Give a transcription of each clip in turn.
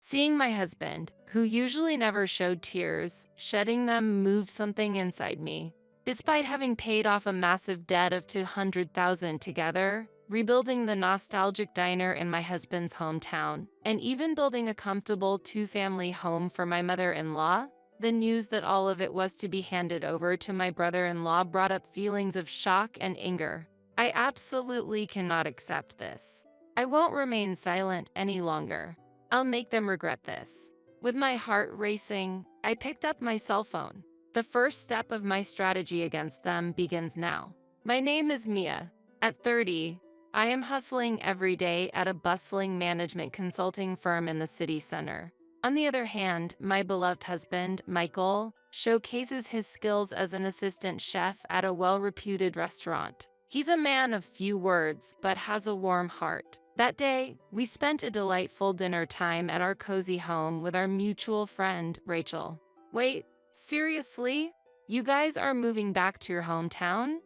Seeing my husband, who usually never showed tears, shedding them moved something inside me. Despite having paid off a massive debt of 200,000 together, rebuilding the nostalgic diner in my husband's hometown, and even building a comfortable two-family home for my mother-in-law, the news that all of it was to be handed over to my brother-in-law brought up feelings of shock and anger. I absolutely cannot accept this. I won't remain silent any longer. I'll make them regret this. With my heart racing, I picked up my cell phone. The first step of my strategy against them begins now. My name is Mia. At 30, I am hustling every day at a bustling management consulting firm in the city center. On the other hand, my beloved husband, Michael, showcases his skills as an assistant chef at a well-reputed restaurant. He's a man of few words, but has a warm heart. That day, we spent a delightful dinner time at our cozy home with our mutual friend, Rachel. Wait, seriously? You guys are moving back to your hometown?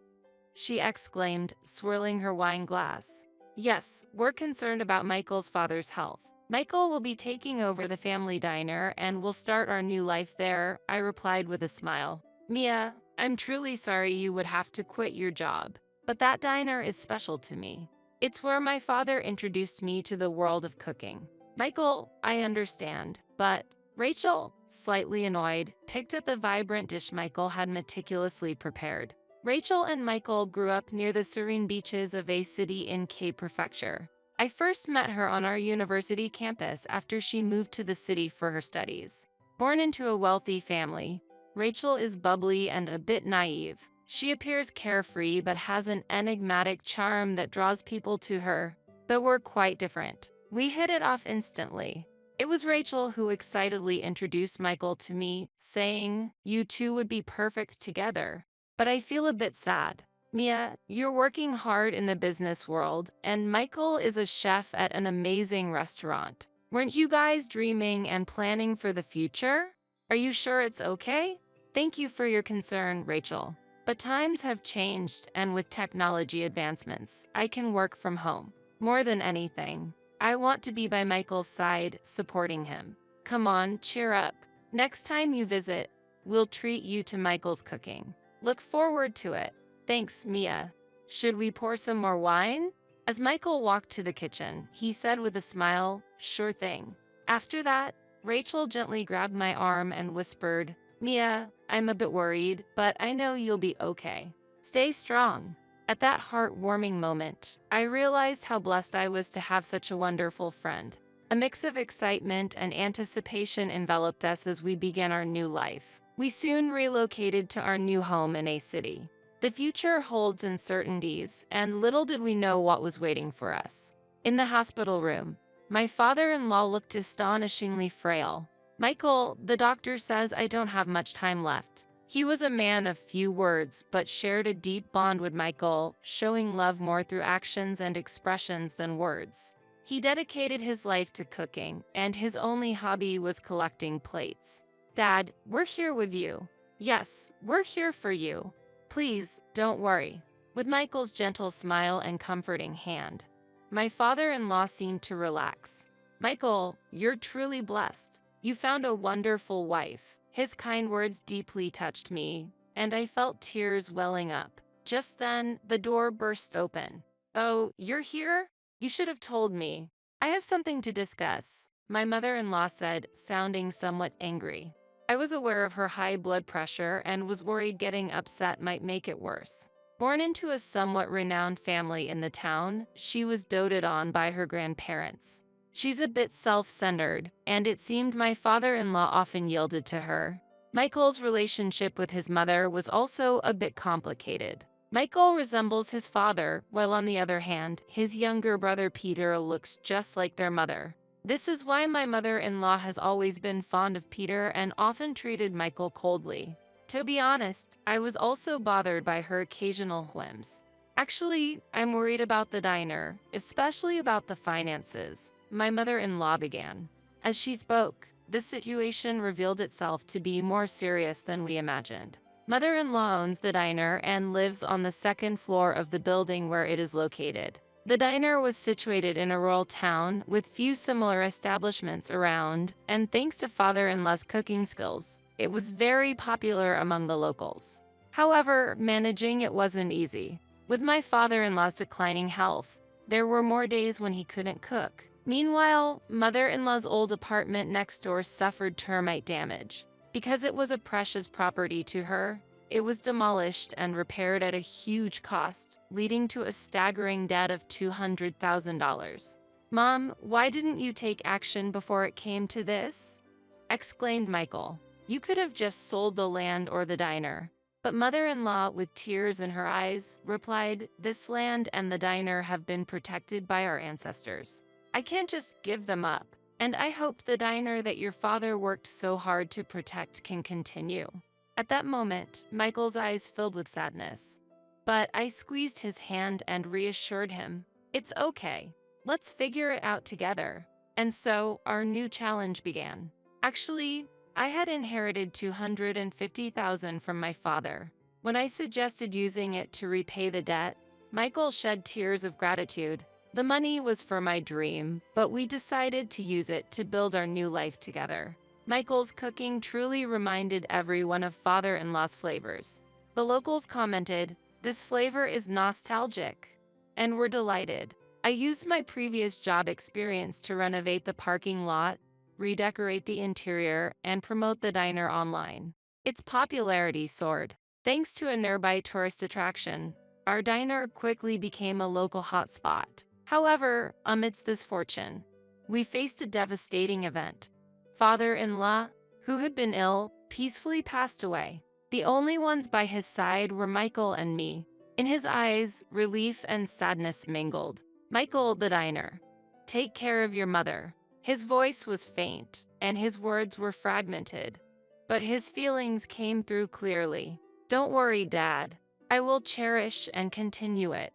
She exclaimed, swirling her wine glass. Yes, we're concerned about Michael's father's health. Michael will be taking over the family diner and we'll start our new life there, I replied with a smile. Mia, I'm truly sorry you would have to quit your job, but that diner is special to me. It's where my father introduced me to the world of cooking. Michael, I understand, but Rachel, slightly annoyed, picked at the vibrant dish Michael had meticulously prepared. Rachel and Michael grew up near the serene beaches of a city in Cape Prefecture. I first met her on our university campus after she moved to the city for her studies. Born into a wealthy family, Rachel is bubbly and a bit naive. She appears carefree but has an enigmatic charm that draws people to her. But we're quite different. We hit it off instantly. It was Rachel who excitedly introduced Michael to me, saying, "You two would be perfect together." But I feel a bit sad. Mia, you're working hard in the business world, and Michael is a chef at an amazing restaurant. Weren't you guys dreaming and planning for the future? Are you sure it's okay? Thank you for your concern, Rachel. But times have changed, and with technology advancements, I can work from home. More than anything, I want to be by Michael's side, supporting him. Come on, cheer up. Next time you visit, we'll treat you to Michael's cooking. Look forward to it. Thanks, Mia. Should we pour some more wine? As Michael walked to the kitchen, he said with a smile, "Sure thing." After that, Rachel gently grabbed my arm and whispered, "Mia, I'm a bit worried, but I know you'll be okay. Stay strong." At that heartwarming moment, I realized how blessed I was to have such a wonderful friend. A mix of excitement and anticipation enveloped us as we began our new life. We soon relocated to our new home in a city. The future holds uncertainties, and little did we know what was waiting for us. In the hospital room, my father-in-law looked astonishingly frail. "Michael, the doctor says I don't have much time left." He was a man of few words, but shared a deep bond with Michael, showing love more through actions and expressions than words. He dedicated his life to cooking, and his only hobby was collecting plates. "Dad, we're here with you." "Yes, we're here for you. Please, don't worry." With Michael's gentle smile and comforting hand, my father-in-law seemed to relax. "Michael, you're truly blessed. You found a wonderful wife." His kind words deeply touched me, and I felt tears welling up. Just then, the door burst open. "Oh, you're here? You should have told me. I have something to discuss," my mother-in-law said, sounding somewhat angry. I was aware of her high blood pressure and was worried getting upset might make it worse. Born into a somewhat renowned family in the town, she was doted on by her grandparents. She's a bit self-centered, and it seemed my father-in-law often yielded to her. Michael's relationship with his mother was also a bit complicated. Michael resembles his father, while on the other hand, his younger brother Peter looks just like their mother. This is why my mother-in-law has always been fond of Peter and often treated Michael coldly. To be honest, I was also bothered by her occasional whims. "Actually, I'm worried about the diner, especially about the finances," my mother-in-law began. As she spoke, the situation revealed itself to be more serious than we imagined. Mother-in-law owns the diner and lives on the second floor of the building where it is located. The diner was situated in a rural town with few similar establishments around, and thanks to father-in-law's cooking skills, it was very popular among the locals. However, managing it wasn't easy. With my father-in-law's declining health, there were more days when he couldn't cook. Meanwhile, mother-in-law's old apartment next door suffered termite damage. Because it was a precious property to her, it was demolished and repaired at a huge cost, leading to a staggering debt of $200,000. "Mom, why didn't you take action before it came to this?" exclaimed Michael. "You could have just sold the land or the diner." But mother-in-law, with tears in her eyes, replied, "This land and the diner have been protected by our ancestors. I can't just give them up, and I hope the diner that your father worked so hard to protect can continue." At that moment, Michael's eyes filled with sadness. But I squeezed his hand and reassured him, "It's okay. Let's figure it out together." And so, our new challenge began. Actually, I had inherited $250,000 from my father. When I suggested using it to repay the debt, Michael shed tears of gratitude. The money was for my dream, but we decided to use it to build our new life together. Michael's cooking truly reminded everyone of father-in-law's flavors. The locals commented, "This flavor is nostalgic," and were delighted. I used my previous job experience to renovate the parking lot, redecorate the interior, and promote the diner online. Its popularity soared. Thanks to a nearby tourist attraction, our diner quickly became a local hotspot. However, amidst this fortune, we faced a devastating event. Father-in-law, who had been ill, peacefully passed away. The only ones by his side were Michael and me. In his eyes, relief and sadness mingled. "Michael, the diner, take care of your mother." His voice was faint, and his words were fragmented. But his feelings came through clearly. "Don't worry, Dad. I will cherish and continue it."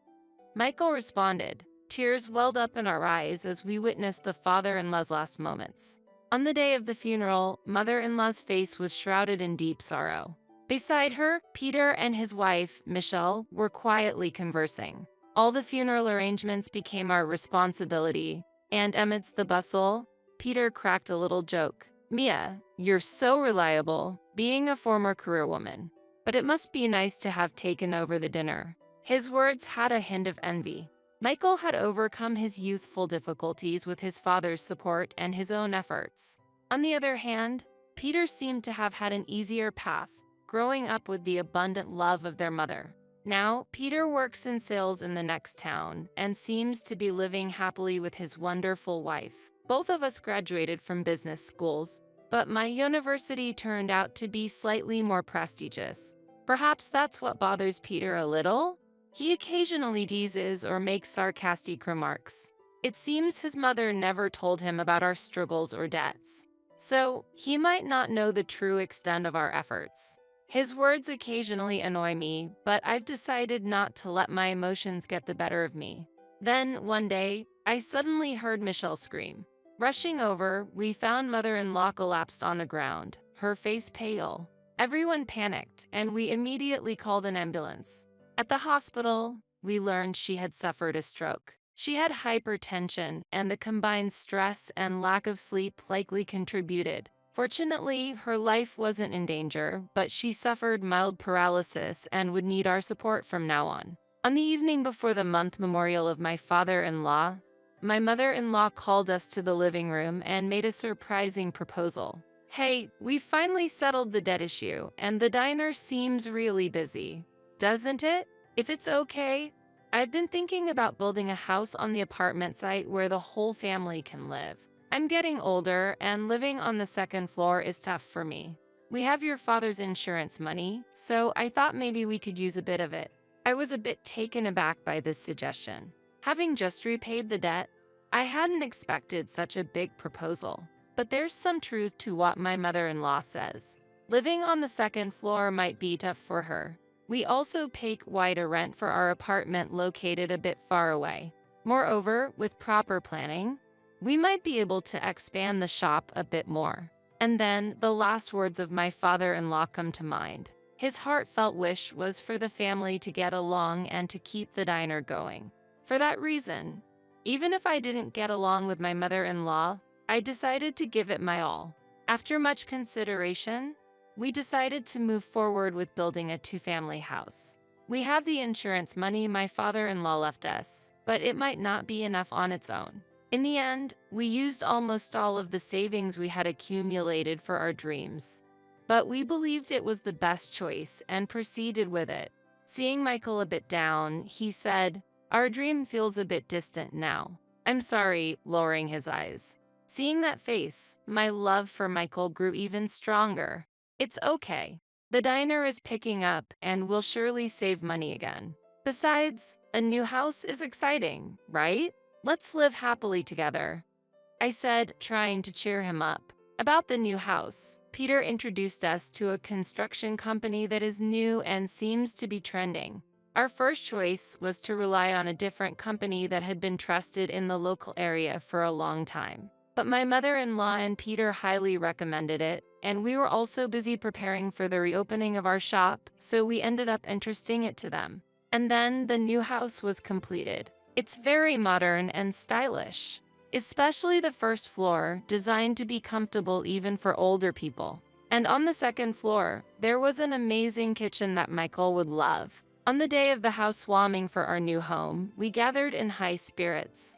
Michael responded. Tears welled up in our eyes as we witnessed the father-in-law's last moments. On the day of the funeral, mother-in-law's face was shrouded in deep sorrow. Beside her, Peter and his wife, Michelle, were quietly conversing. All the funeral arrangements became our responsibility, and amidst the bustle, Peter cracked a little joke. "Mia, you're so reliable, being a former career woman. But it must be nice to have taken over the dinner." His words had a hint of envy. Michael had overcome his youthful difficulties with his father's support and his own efforts. On the other hand, Peter seemed to have had an easier path, growing up with the abundant love of their mother. Now, Peter works in sales in the next town and seems to be living happily with his wonderful wife. Both of us graduated from business schools, but my university turned out to be slightly more prestigious. Perhaps that's what bothers Peter a little? He occasionally teases or makes sarcastic remarks. It seems his mother never told him about our struggles or debts, so he might not know the true extent of our efforts. His words occasionally annoy me, but I've decided not to let my emotions get the better of me. Then, one day, I suddenly heard Michelle scream. Rushing over, we found mother-in-law collapsed on the ground, her face pale. Everyone panicked, and we immediately called an ambulance. At the hospital, we learned she had suffered a stroke. She had hypertension, and the combined stress and lack of sleep likely contributed. Fortunately, her life wasn't in danger, but she suffered mild paralysis and would need our support from now on. On the evening before the month memorial of my father-in-law, my mother-in-law called us to the living room and made a surprising proposal. "Hey, we finally settled the debt issue, and the diner seems really busy. Doesn't it? If it's okay, I've been thinking about building a house on the apartment site where the whole family can live. I'm getting older, and living on the second floor is tough for me. We have your father's insurance money, so I thought maybe we could use a bit of it." I was a bit taken aback by this suggestion. Having just repaid the debt, I hadn't expected such a big proposal. But there's some truth to what my mother-in-law says. Living on the second floor might be tough for her. We also pay quite a rent for our apartment located a bit far away. Moreover, with proper planning, we might be able to expand the shop a bit more. And then the last words of my father-in-law come to mind. His heartfelt wish was for the family to get along and to keep the diner going. For that reason, even if I didn't get along with my mother-in-law, I decided to give it my all. After much consideration, we decided to move forward with building a two-family house. We have the insurance money my father-in-law left us, but it might not be enough on its own. In the end, we used almost all of the savings we had accumulated for our dreams. But we believed it was the best choice and proceeded with it. Seeing Michael a bit down, he said, "Our dream feels a bit distant now." I'm sorry, lowering his eyes. Seeing that face, my love for Michael grew even stronger. It's okay. The diner is picking up and we'll surely save money again. Besides, a new house is exciting, right? Let's live happily together, I said, trying to cheer him up. About the new house, Peter introduced us to a construction company that is new and seems to be trending. Our first choice was to rely on a different company that had been trusted in the local area for a long time. But my mother-in-law and Peter highly recommended it, and we were also busy preparing for the reopening of our shop, so we ended up entrusting it to them. And then the new house was completed. It's very modern and stylish, especially the first floor, designed to be comfortable even for older people. And on the second floor, there was an amazing kitchen that Michael would love. On the day of the housewarming for our new home, we gathered in high spirits.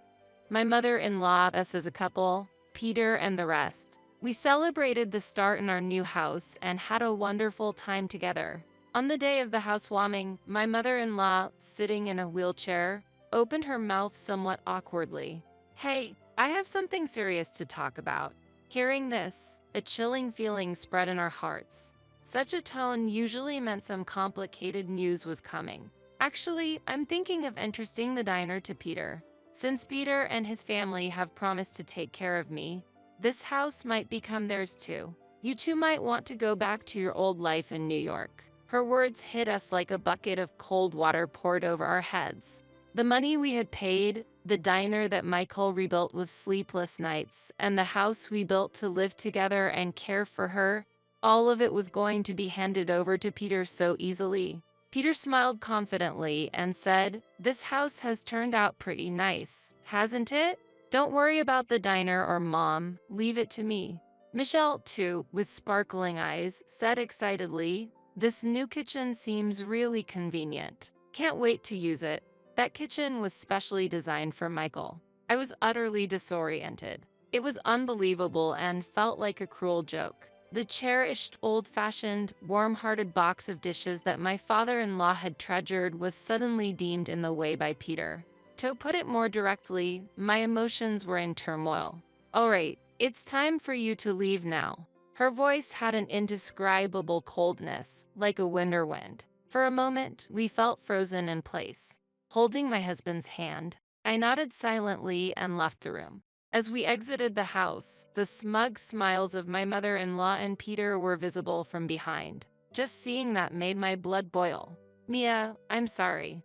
My mother-in-law, us as a couple, Peter and the rest. We celebrated the start in our new house and had a wonderful time together. On the day of the housewarming, my mother-in-law, sitting in a wheelchair, opened her mouth somewhat awkwardly. "Hey, I have something serious to talk about." Hearing this, a chilling feeling spread in our hearts. Such a tone usually meant some complicated news was coming. "Actually, I'm thinking of entrusting the diner to Peter. Since Peter and his family have promised to take care of me, this house might become theirs too. You two might want to go back to your old life in New York." Her words hit us like a bucket of cold water poured over our heads. The money we had paid, the diner that Michael rebuilt with sleepless nights, and the house we built to live together and care for her, all of it was going to be handed over to Peter so easily. Peter smiled confidently and said, "This house has turned out pretty nice, hasn't it? Don't worry about the diner or Mom, leave it to me." Michelle, too, with sparkling eyes, said excitedly, "This new kitchen seems really convenient. Can't wait to use it." That kitchen was specially designed for Michael. I was utterly disoriented. It was unbelievable and felt like a cruel joke. The cherished, old-fashioned, warm-hearted box of dishes that my father-in-law had treasured was suddenly deemed in the way by Peter. To put it more directly, my emotions were in turmoil. "All right, it's time for you to leave now." Her voice had an indescribable coldness, like a winter wind. For a moment, we felt frozen in place. Holding my husband's hand, I nodded silently and left the room. As we exited the house, the smug smiles of my mother-in-law and Peter were visible from behind. Just seeing that made my blood boil. "Mia, I'm sorry.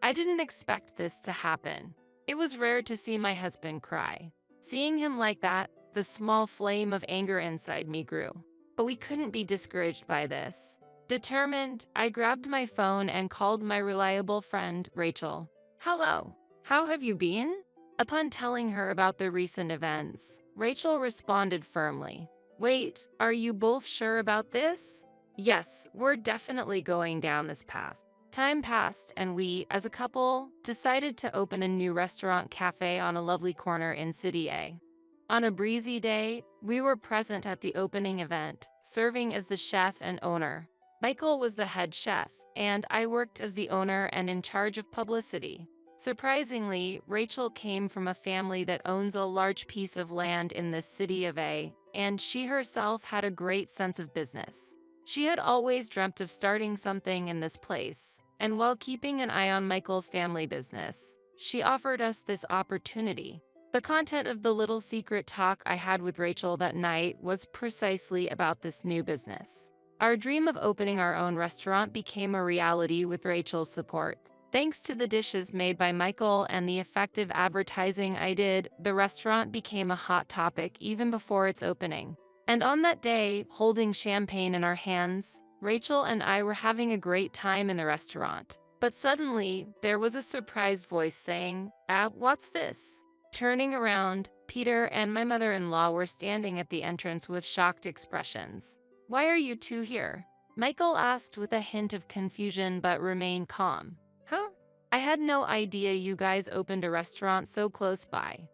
I didn't expect this to happen." It was rare to see my husband cry. Seeing him like that, the small flame of anger inside me grew. But we couldn't be discouraged by this. Determined, I grabbed my phone and called my reliable friend, Rachel. "Hello, how have you been?" Upon telling her about the recent events, Rachel responded firmly. "Wait, are you both sure about this?" "Yes, we're definitely going down this path." Time passed and we, as a couple, decided to open a new restaurant cafe on a lovely corner in City A. On a breezy day, we were present at the opening event, serving as the chef and owner. Michael was the head chef, and I worked as the owner and in charge of publicity. Surprisingly, Rachel came from a family that owns a large piece of land in the city of A, and she herself had a great sense of business. She had always dreamt of starting something in this place, and while keeping an eye on Michael's family business, she offered us this opportunity. The content of the little secret talk I had with Rachel that night was precisely about this new business. Our dream of opening our own restaurant became a reality with Rachel's support. Thanks to the dishes made by Michael and the effective advertising I did, the restaurant became a hot topic even before its opening. And on that day, holding champagne in our hands, Rachel and I were having a great time in the restaurant. But suddenly, there was a surprised voice saying, what's this? Turning around, Peter and my mother-in-law were standing at the entrance with shocked expressions. Why are you two here? Michael asked with a hint of confusion but remained calm. Huh? I had no idea you guys opened a restaurant so close by.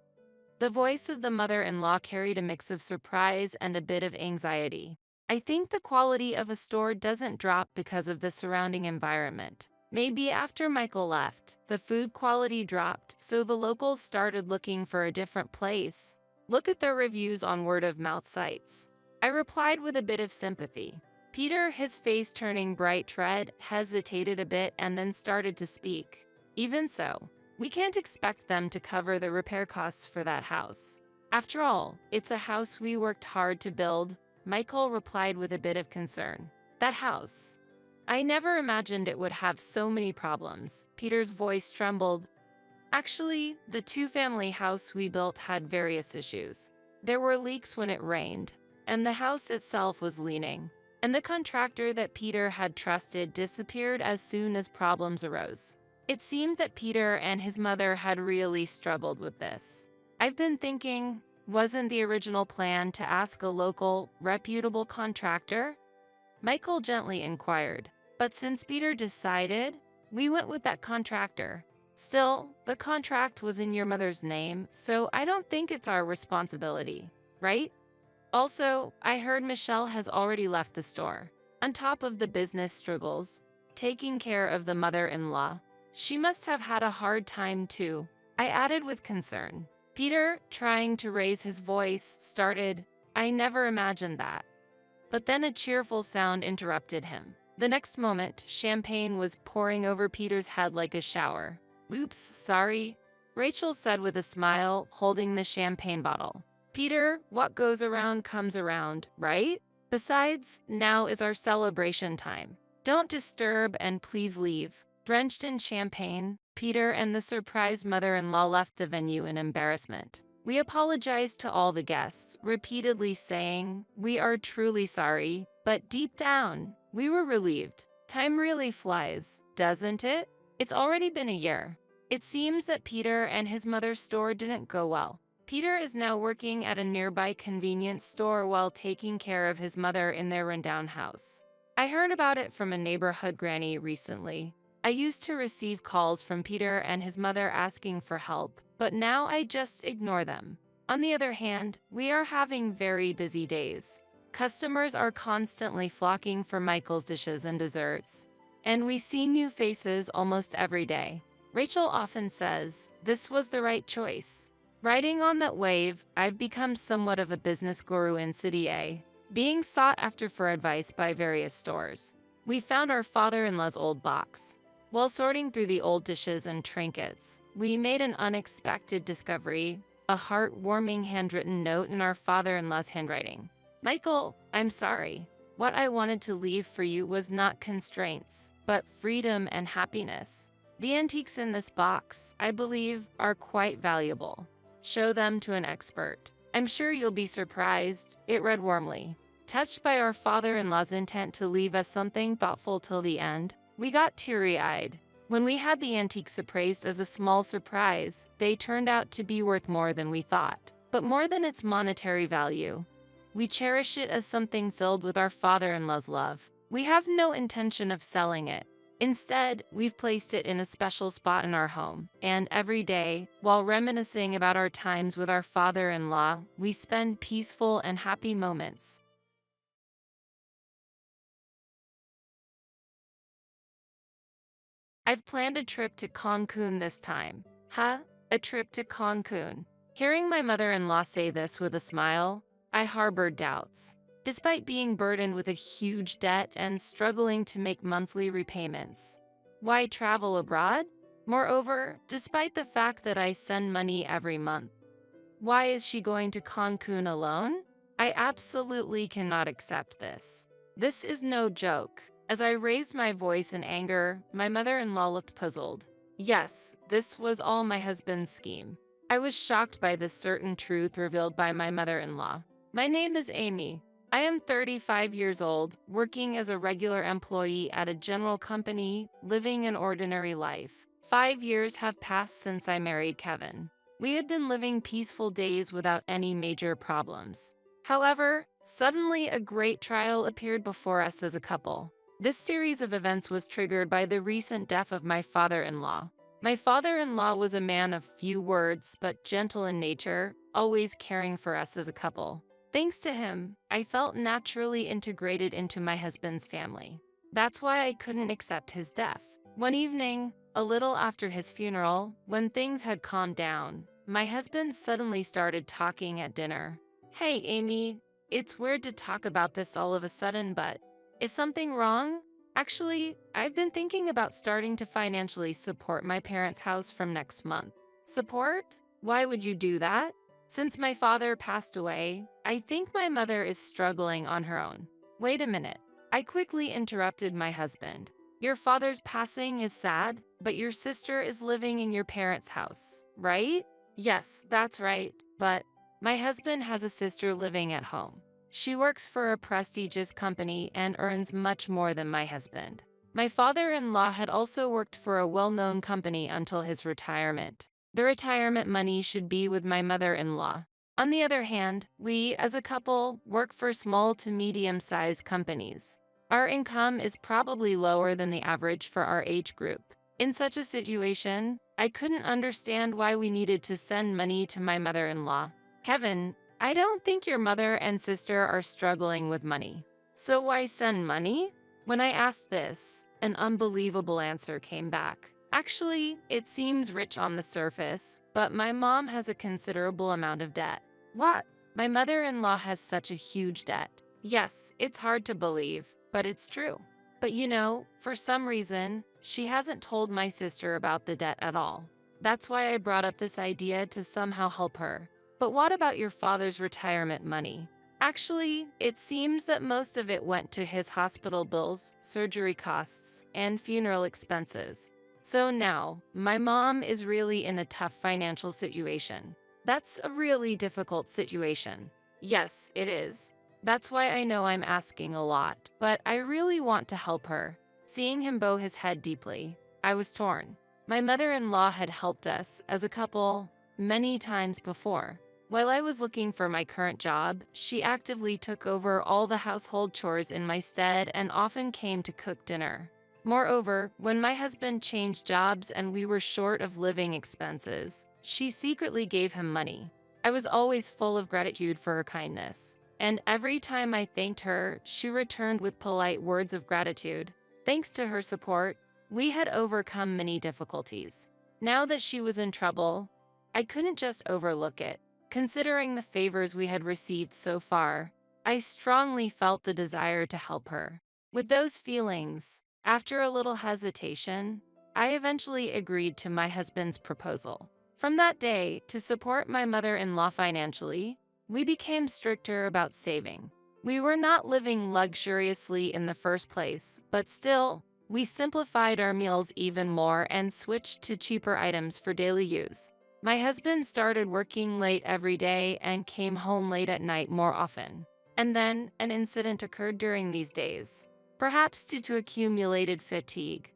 The voice of the mother-in-law carried a mix of surprise and a bit of anxiety. I think the quality of a store doesn't drop because of the surrounding environment. Maybe after Michael left, the food quality dropped, so the locals started looking for a different place. Look at their reviews on word-of-mouth sites. I replied with a bit of sympathy. Peter, his face turning bright red, hesitated a bit and then started to speak. Even so, we can't expect them to cover the repair costs for that house. After all, it's a house we worked hard to build, Michael replied with a bit of concern. That house. I never imagined it would have so many problems. Peter's voice trembled. Actually, the two-family house we built had various issues. There were leaks when it rained, and the house itself was leaning. And the contractor that Peter had trusted disappeared as soon as problems arose. It seemed that Peter and his mother had really struggled with this. I've been thinking, wasn't the original plan to ask a local, reputable contractor? Michael gently inquired. But since Peter decided, we went with that contractor. Still, the contract was in your mother's name, so I don't think it's our responsibility, right? Also, I heard Michelle has already left the store. On top of the business struggles, taking care of the mother-in-law, she must have had a hard time too, I added with concern. Peter, trying to raise his voice, started, I never imagined that. But then a cheerful sound interrupted him. The next moment, champagne was pouring over Peter's head like a shower. Oops, sorry, Rachel said with a smile, holding the champagne bottle. Peter, what goes around comes around, right? Besides, now is our celebration time. Don't disturb and please leave. Drenched in champagne, Peter and the surprised mother-in-law left the venue in embarrassment. We apologized to all the guests, repeatedly saying, we are truly sorry, but deep down, we were relieved. Time really flies, doesn't it? It's already been a year. It seems that Peter and his mother's store didn't go well. Peter is now working at a nearby convenience store while taking care of his mother in their rundown house. I heard about it from a neighborhood granny recently. I used to receive calls from Peter and his mother asking for help, but now I just ignore them. On the other hand, we are having very busy days. Customers are constantly flocking for Michael's dishes and desserts, and we see new faces almost every day. Rachel often says, this was the right choice. Riding on that wave, I've become somewhat of a business guru in City A, being sought after for advice by various stores. We found our father-in-law's old box. While sorting through the old dishes and trinkets, we made an unexpected discovery, a heartwarming handwritten note in our father-in-law's handwriting. Michael, I'm sorry. What I wanted to leave for you was not constraints, but freedom and happiness. The antiques in this box, I believe, are quite valuable. Show them to an expert. I'm sure you'll be surprised, it read warmly. Touched by our father-in-law's intent to leave us something thoughtful till the end, we got teary-eyed. When we had the antiques appraised as a small surprise, they turned out to be worth more than we thought. But more than its monetary value, we cherish it as something filled with our father-in-law's love. We have no intention of selling it. Instead, we've placed it in a special spot in our home, and every day, while reminiscing about our times with our father-in-law, we spend peaceful and happy moments. I've planned a trip to Cancun this time. Huh? A trip to Cancun. Hearing my mother-in-law say this with a smile, I harbored doubts. Despite being burdened with a huge debt and struggling to make monthly repayments. Why travel abroad? Moreover, despite the fact that I send money every month. Why is she going to Cancun alone? I absolutely cannot accept this. This is no joke. As I raised my voice in anger, my mother-in-law looked puzzled. Yes, this was all my husband's scheme. I was shocked by this certain truth revealed by my mother-in-law. My name is Amy. I am 35 years old, working as a regular employee at a general company, living an ordinary life. 5 years have passed since I married Kevin. We had been living peaceful days without any major problems. However, suddenly a great trial appeared before us as a couple. This series of events was triggered by the recent death of my father-in-law. My father-in-law was a man of few words but gentle in nature, always caring for us as a couple. Thanks to him, I felt naturally integrated into my husband's family. That's why I couldn't accept his death. One evening, a little after his funeral, when things had calmed down, my husband suddenly started talking at dinner. "Hey, Amy, it's weird to talk about this all of a sudden, but is something wrong? Actually, I've been thinking about starting to financially support my parents' house from next month." Support? Why would you do that? Since my father passed away, I think my mother is struggling on her own. Wait a minute. I quickly interrupted my husband. Your father's passing is sad, but your sister is living in your parents' house, right? Yes, that's right, but my husband has a sister living at home. She works for a prestigious company and earns much more than my husband. My father-in-law had also worked for a well-known company until his retirement. The retirement money should be with my mother-in-law. On the other hand, we, as a couple, work for small to medium-sized companies. Our income is probably lower than the average for our age group. In such a situation, I couldn't understand why we needed to send money to my mother-in-law. Kevin, I don't think your mother and sister are struggling with money. So why send money? When I asked this, an unbelievable answer came back. Actually, it seems rich on the surface, but my mom has a considerable amount of debt. What? My mother-in-law has such a huge debt. Yes, it's hard to believe, but it's true. But you know, for some reason, she hasn't told my sister about the debt at all. That's why I brought up this idea to somehow help her. But what about your father's retirement money? Actually, it seems that most of it went to his hospital bills, surgery costs, and funeral expenses. So now, my mom is really in a tough financial situation. That's a really difficult situation. Yes, it is. That's why I know I'm asking a lot, but I really want to help her. Seeing him bow his head deeply, I was torn. My mother-in-law had helped us, as a couple, many times before. While I was looking for my current job, she actively took over all the household chores in my stead and often came to cook dinner. Moreover, when my husband changed jobs and we were short of living expenses, she secretly gave him money. I was always full of gratitude for her kindness, and every time I thanked her, she returned with polite words of gratitude. Thanks to her support, we had overcome many difficulties. Now that she was in trouble, I couldn't just overlook it. Considering the favors we had received so far, I strongly felt the desire to help her. With those feelings, after a little hesitation, I eventually agreed to my husband's proposal. From that day, to support my mother-in-law financially, we became stricter about saving. We were not living luxuriously in the first place, but still, we simplified our meals even more and switched to cheaper items for daily use. My husband started working late every day and came home late at night more often. And then, an incident occurred during these days. Perhaps due to accumulated fatigue,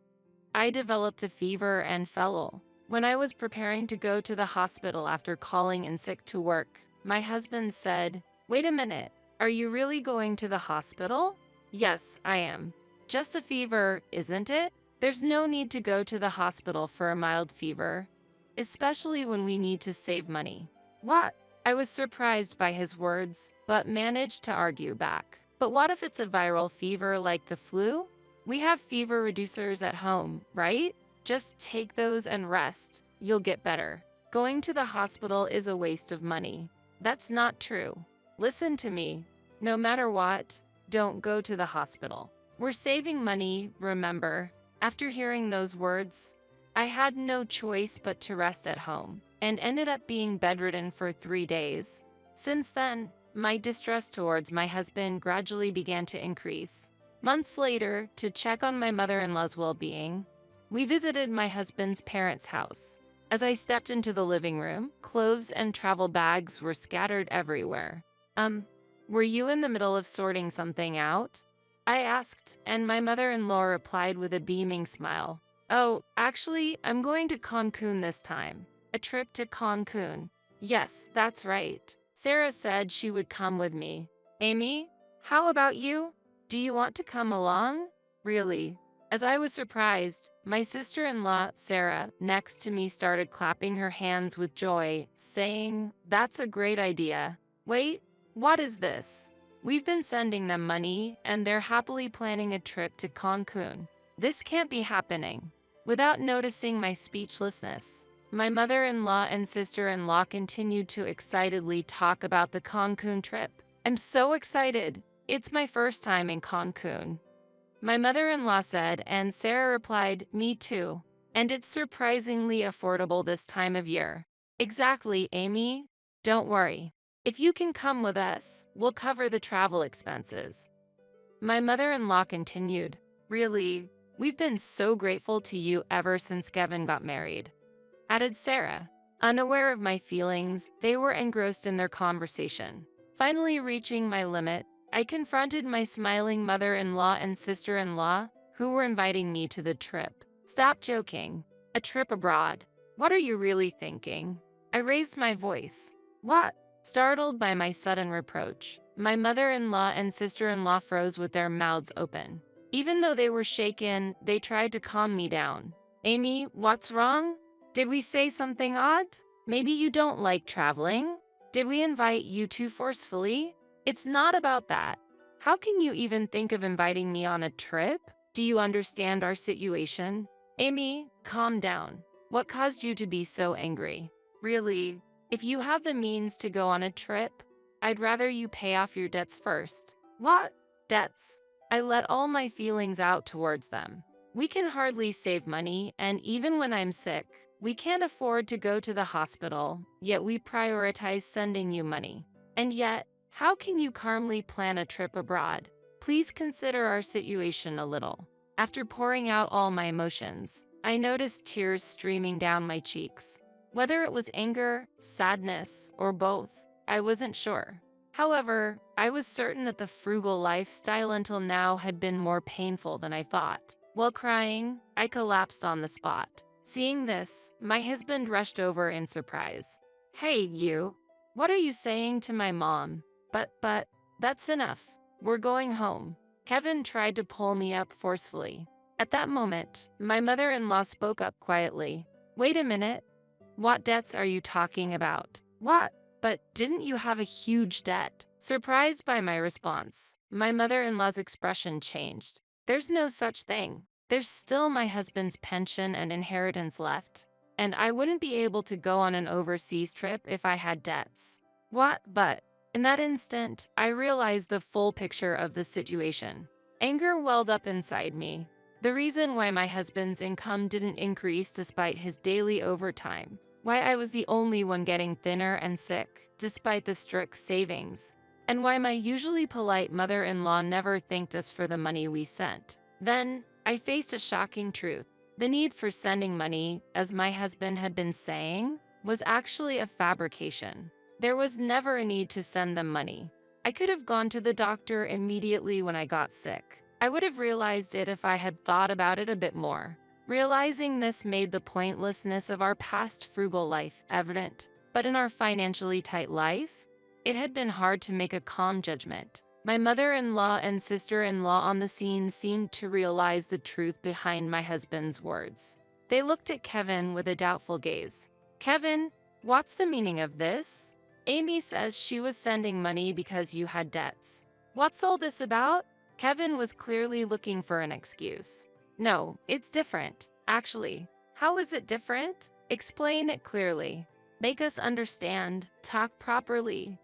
I developed a fever and fell ill. When I was preparing to go to the hospital after calling in sick to work, my husband said, "Wait a minute, are you really going to the hospital?" "Yes, I am." "Just a fever, isn't it? There's no need to go to the hospital for a mild fever, especially when we need to save money." What? I was surprised by his words, but managed to argue back. But what if it's a viral fever like the flu? We have fever reducers at home, right? Just take those and rest. You'll get better. Going to the hospital is a waste of money. That's not true. Listen to me. No matter what, don't go to the hospital. We're saving money, remember? After hearing those words, I had no choice but to rest at home, and ended up being bedridden for 3 days. Since then, my distress towards my husband gradually began to increase. Months later, to check on my mother-in-law's well-being, we visited my husband's parents' house. As I stepped into the living room, clothes and travel bags were scattered everywhere. Were you in the middle of sorting something out? I asked, and my mother-in-law replied with a beaming smile. Oh, actually, I'm going to Cancun this time. A trip to Cancun. Yes, that's right. Sarah said she would come with me. Amy, how about you? Do you want to come along? Really? As I was surprised, my sister-in-law, Sarah, next to me started clapping her hands with joy, saying, "That's a great idea. Wait, what is this? We've been sending them money, and they're happily planning a trip to Cancun. This can't be happening." Without noticing my speechlessness, my mother-in-law and sister-in-law continued to excitedly talk about the Cancun trip. I'm so excited. It's my first time in Cancun. My mother-in-law said, and Sarah replied, "Me too. And it's surprisingly affordable this time of year." Exactly, Amy. Don't worry. If you can come with us, we'll cover the travel expenses. My mother-in-law continued, "Really, we've been so grateful to you ever since Kevin got married," added Sarah. Unaware of my feelings, they were engrossed in their conversation. Finally reaching my limit, I confronted my smiling mother-in-law and sister-in-law, who were inviting me to the trip. Stop joking. A trip abroad. What are you really thinking? I raised my voice. What? Startled by my sudden reproach, my mother-in-law and sister-in-law froze with their mouths open. Even though they were shaken, they tried to calm me down. Amy, what's wrong? Did we say something odd? Maybe you don't like traveling? Did we invite you too forcefully? It's not about that. How can you even think of inviting me on a trip? Do you understand our situation? Amy, calm down. What caused you to be so angry? Really, if you have the means to go on a trip, I'd rather you pay off your debts first. What? Debts? I let all my feelings out towards them. We can hardly save money, and even when I'm sick, we can't afford to go to the hospital, yet we prioritize sending you money. And yet, how can you calmly plan a trip abroad? Please consider our situation a little. After pouring out all my emotions, I noticed tears streaming down my cheeks. Whether it was anger, sadness, or both, I wasn't sure. However, I was certain that the frugal lifestyle until now had been more painful than I thought. While crying, I collapsed on the spot. Seeing this, my husband rushed over in surprise. Hey, you! What are you saying to my mom? But, that's enough. We're going home. Kevin tried to pull me up forcefully. At that moment, my mother-in-law spoke up quietly. Wait a minute. What debts are you talking about? What? But didn't you have a huge debt? Surprised by my response, my mother-in-law's expression changed. There's no such thing. There's still my husband's pension and inheritance left, and I wouldn't be able to go on an overseas trip if I had debts. What? But in that instant, I realized the full picture of the situation. Anger welled up inside me. The reason why my husband's income didn't increase despite his daily overtime. Why I was the only one getting thinner and sick, despite the strict savings. And why my usually polite mother-in-law never thanked us for the money we sent. Then, I faced a shocking truth. The need for sending money, as my husband had been saying, was actually a fabrication. There was never a need to send them money. I could have gone to the doctor immediately when I got sick. I would have realized it if I had thought about it a bit more. Realizing this made the pointlessness of our past frugal life evident. But in our financially tight life, it had been hard to make a calm judgment. My mother-in-law and sister-in-law on the scene seemed to realize the truth behind my husband's words. They looked at Kevin with a doubtful gaze. Kevin, what's the meaning of this? Amy says she was sending money because you had debts. What's all this about? Kevin was clearly looking for an excuse. No, it's different, actually. How is it different? Explain it clearly. Make us understand. Talk properly.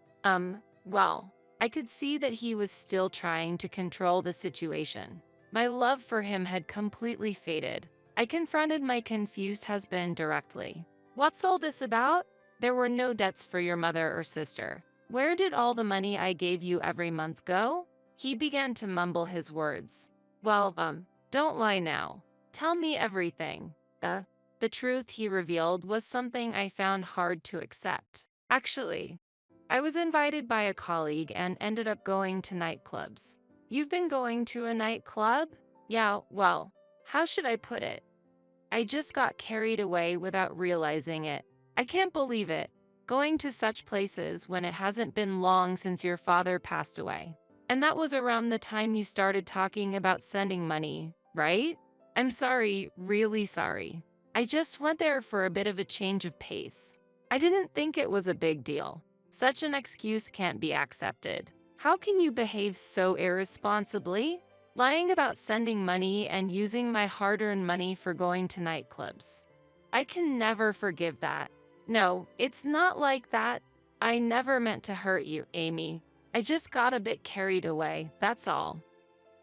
Well, I could see that he was still trying to control the situation. My love for him had completely faded. I confronted my confused husband directly. What's all this about? There were no debts for your mother or sister. Where did all the money I gave you every month go? He began to mumble his words. Well, don't lie now. Tell me everything. The truth he revealed was something I found hard to accept. Actually, I was invited by a colleague and ended up going to nightclubs. You've been going to a nightclub? Yeah, well, how should I put it? I just got carried away without realizing it. I can't believe it. Going to such places when it hasn't been long since your father passed away. And that was around the time you started talking about sending money, right? I'm sorry, really sorry. I just went there for a bit of a change of pace. I didn't think it was a big deal. Such an excuse can't be accepted. How can you behave so irresponsibly? Lying about sending money and using my hard-earned money for going to nightclubs. I can never forgive that. No, it's not like that. I never meant to hurt you, Amy. I just got a bit carried away, that's all.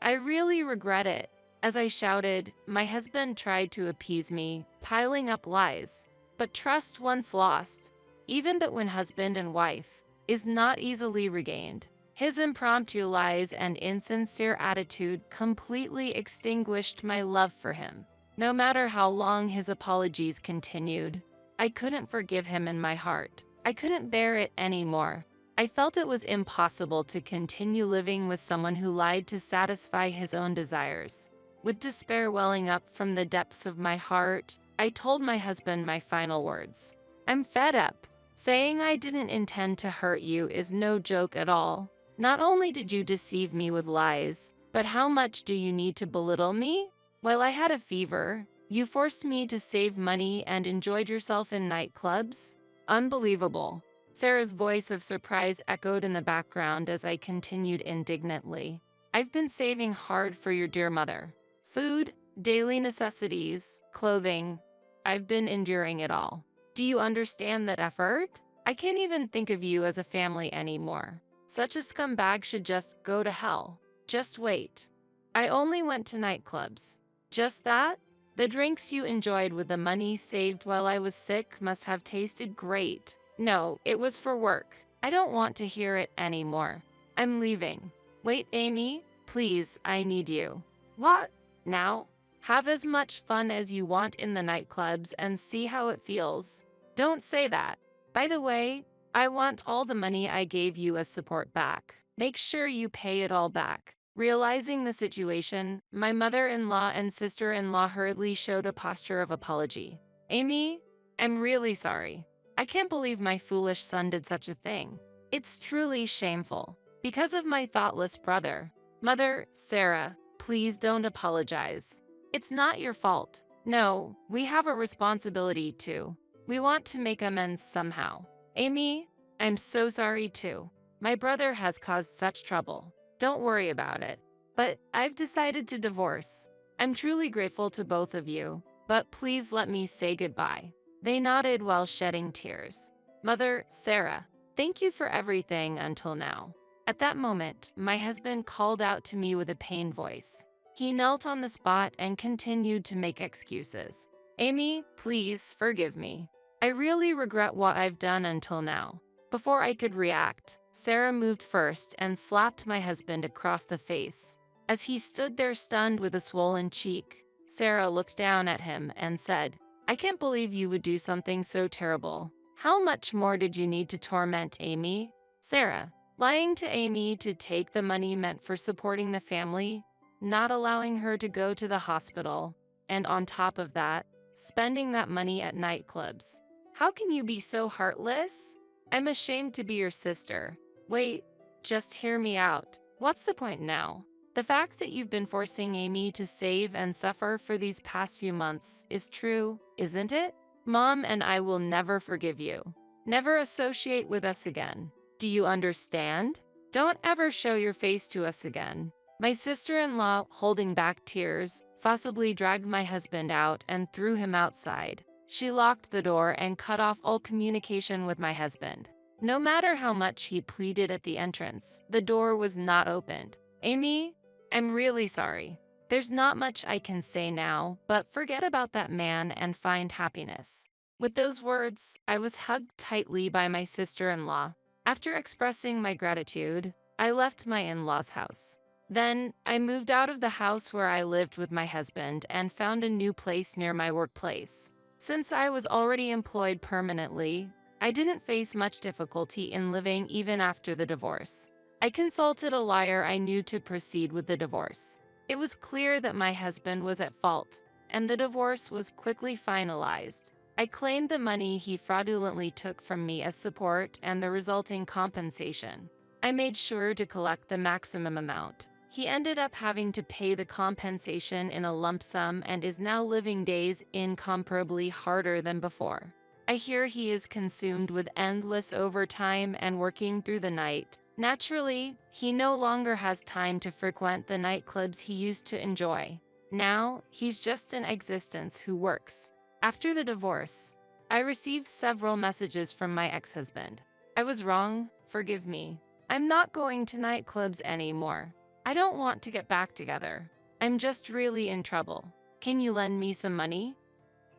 I really regret it. As I shouted, my husband tried to appease me, piling up lies. But trust once lost, even when husband and wife, is not easily regained. His impromptu lies and insincere attitude completely extinguished my love for him. No matter how long his apologies continued, I couldn't forgive him in my heart. I couldn't bear it anymore. I felt it was impossible to continue living with someone who lied to satisfy his own desires. With despair welling up from the depths of my heart, I told my husband my final words. I'm fed up. Saying I didn't intend to hurt you is no joke at all. Not only did you deceive me with lies, but how much do you need to belittle me? While I had a fever, you forced me to save money and enjoyed yourself in nightclubs? Unbelievable. Sarah's voice of surprise echoed in the background as I continued indignantly. I've been saving hard for your dear mother. Food, daily necessities, clothing. I've been enduring it all. Do you understand that effort? I can't even think of you as a family anymore. Such a scumbag should just go to hell. Just wait. I only went to nightclubs. Just that? The drinks you enjoyed with the money saved while I was sick must have tasted great. No, it was for work. I don't want to hear it anymore. I'm leaving. Wait, Amy, please, I need you. What? Now? Have as much fun as you want in the nightclubs and see how it feels. Don't say that. By the way, I want all the money I gave you as support back. Make sure you pay it all back. Realizing the situation, my mother-in-law and sister-in-law hurriedly showed a posture of apology. Amy, I'm really sorry. I can't believe my foolish son did such a thing. It's truly shameful. Because of my thoughtless brother. Mother, Sarah, please don't apologize. It's not your fault. No, we have a responsibility too. We want to make amends somehow. Amy, I'm so sorry too. My brother has caused such trouble. Don't worry about it. But I've decided to divorce. I'm truly grateful to both of you, but please let me say goodbye. They nodded while shedding tears. Mother, Sarah, thank you for everything until now. At that moment, my husband called out to me with a pained voice. He knelt on the spot and continued to make excuses. Amy, please forgive me. I really regret what I've done until now. Before I could react, Sarah moved first and slapped my husband across the face. As he stood there stunned with a swollen cheek, Sarah looked down at him and said, I can't believe you would do something so terrible. How much more did you need to torment Amy? Sarah, lying to Amy to take the money meant for supporting the family, not allowing her to go to the hospital, and on top of that, spending that money at nightclubs. How can you be so heartless? I'm ashamed to be your sister. Wait, just hear me out. What's the point now? The fact that you've been forcing Amy to save and suffer for these past few months is true, isn't it? Mom and I will never forgive you. Never associate with us again. Do you understand? Don't ever show your face to us again. My sister-in-law, holding back tears, forcibly dragged my husband out and threw him outside. She locked the door and cut off all communication with my husband. No matter how much he pleaded at the entrance, the door was not opened. Amy, I'm really sorry. There's not much I can say now, but forget about that man and find happiness. With those words, I was hugged tightly by my sister-in-law. After expressing my gratitude, I left my in-laws' house. Then, I moved out of the house where I lived with my husband and found a new place near my workplace. Since I was already employed permanently, I didn't face much difficulty in living even after the divorce. I consulted a lawyer I knew to proceed with the divorce. It was clear that my husband was at fault, and the divorce was quickly finalized. I claimed the money he fraudulently took from me as support and the resulting compensation. I made sure to collect the maximum amount. He ended up having to pay the compensation in a lump sum and is now living days incomparably harder than before. I hear he is consumed with endless overtime and working through the night. Naturally, he no longer has time to frequent the nightclubs he used to enjoy. Now, he's just an existence who works. After the divorce, I received several messages from my ex-husband. I was wrong, forgive me. I'm not going to nightclubs anymore. I don't want to get back together. I'm just really in trouble. Can you lend me some money?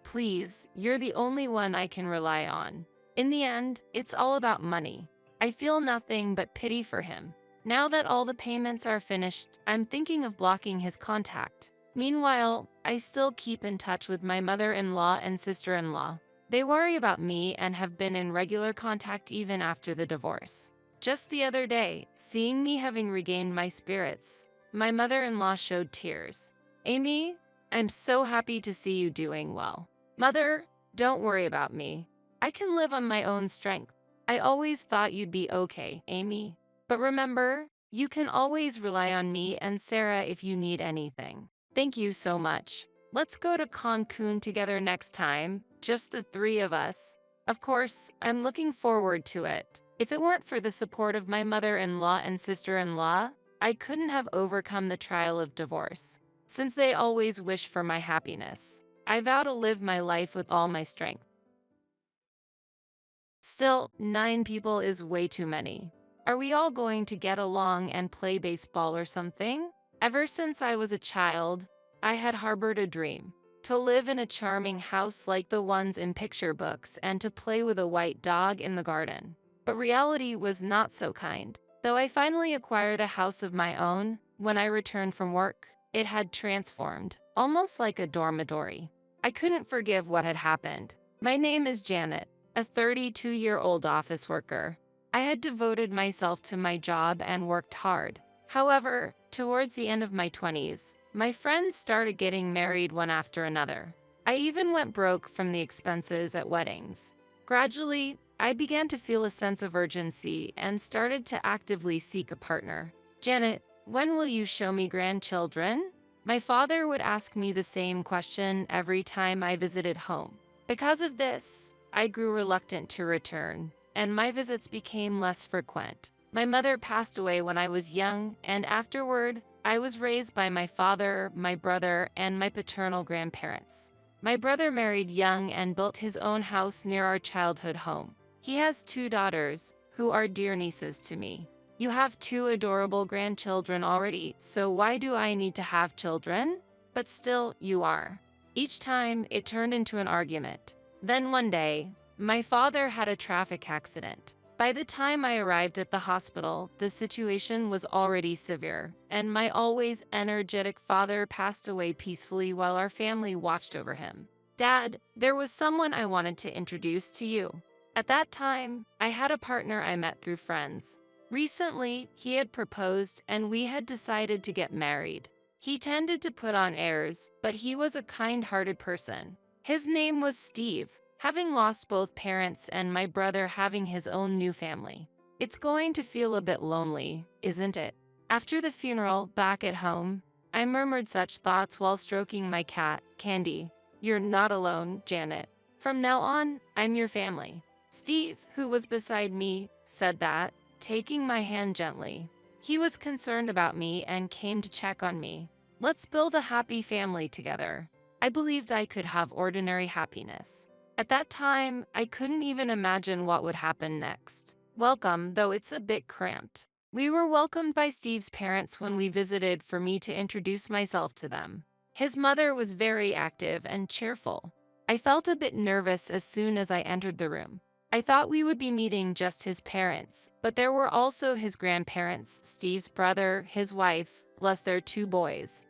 Please, you're the only one I can rely on. In the end, it's all about money. I feel nothing but pity for him. Now that all the payments are finished, I'm thinking of blocking his contact. Meanwhile, I still keep in touch with my mother-in-law and sister-in-law. They worry about me and have been in regular contact even after the divorce. Just the other day, seeing me having regained my spirits, my mother-in-law showed tears. Amy, I'm so happy to see you doing well. Mother, don't worry about me. I can live on my own strength. I always thought you'd be okay, Amy. But remember, you can always rely on me and Sarah if you need anything. Thank you so much. Let's go to Cancun together next time, just the three of us. Of course, I'm looking forward to it. If it weren't for the support of my mother-in-law and sister-in-law, I couldn't have overcome the trial of divorce. Since they always wish for my happiness, I vow to live my life with all my strength. Still, 9 people is way too many. Are we all going to get along and play baseball or something? Ever since I was a child, I had harbored a dream. To live in a charming house like the ones in picture books and to play with a white dog in the garden. But reality was not so kind. Though I finally acquired a house of my own, when I returned from work, it had transformed, almost like a dormitory. I couldn't forgive what had happened. My name is Janet, a 32-year-old office worker. I had devoted myself to my job and worked hard. However, towards the end of my 20s, my friends started getting married one after another. I even went broke from the expenses at weddings. Gradually, I began to feel a sense of urgency and started to actively seek a partner. Janet, when will you show me grandchildren? My father would ask me the same question every time I visited home. Because of this, I grew reluctant to return, and my visits became less frequent. My mother passed away when I was young, and afterward, I was raised by my father, my brother, and my paternal grandparents. My brother married young and built his own house near our childhood home. He has 2 daughters, who are dear nieces to me. You have 2 adorable grandchildren already, so why do I need to have children? But still, you are. Each time, it turned into an argument. Then one day, my father had a traffic accident. By the time I arrived at the hospital, the situation was already severe, and my always energetic father passed away peacefully while our family watched over him. Dad, there was someone I wanted to introduce to you. At that time, I had a partner I met through friends. Recently, he had proposed and we had decided to get married. He tended to put on airs, but he was a kind-hearted person. His name was Steve, having lost both parents and my brother having his own new family. It's going to feel a bit lonely, isn't it? After the funeral, back at home, I murmured such thoughts while stroking my cat, Candy. You're not alone, Janet. From now on, I'm your family. Steve, who was beside me, said that, taking my hand gently. He was concerned about me and came to check on me. Let's build a happy family together. I believed I could have ordinary happiness. At that time, I couldn't even imagine what would happen next. Welcome, though it's a bit cramped. We were welcomed by Steve's parents when we visited for me to introduce myself to them. His mother was very active and cheerful. I felt a bit nervous as soon as I entered the room. I thought we would be meeting just his parents, but there were also his grandparents, Steve's brother, his wife, plus their 2 boys.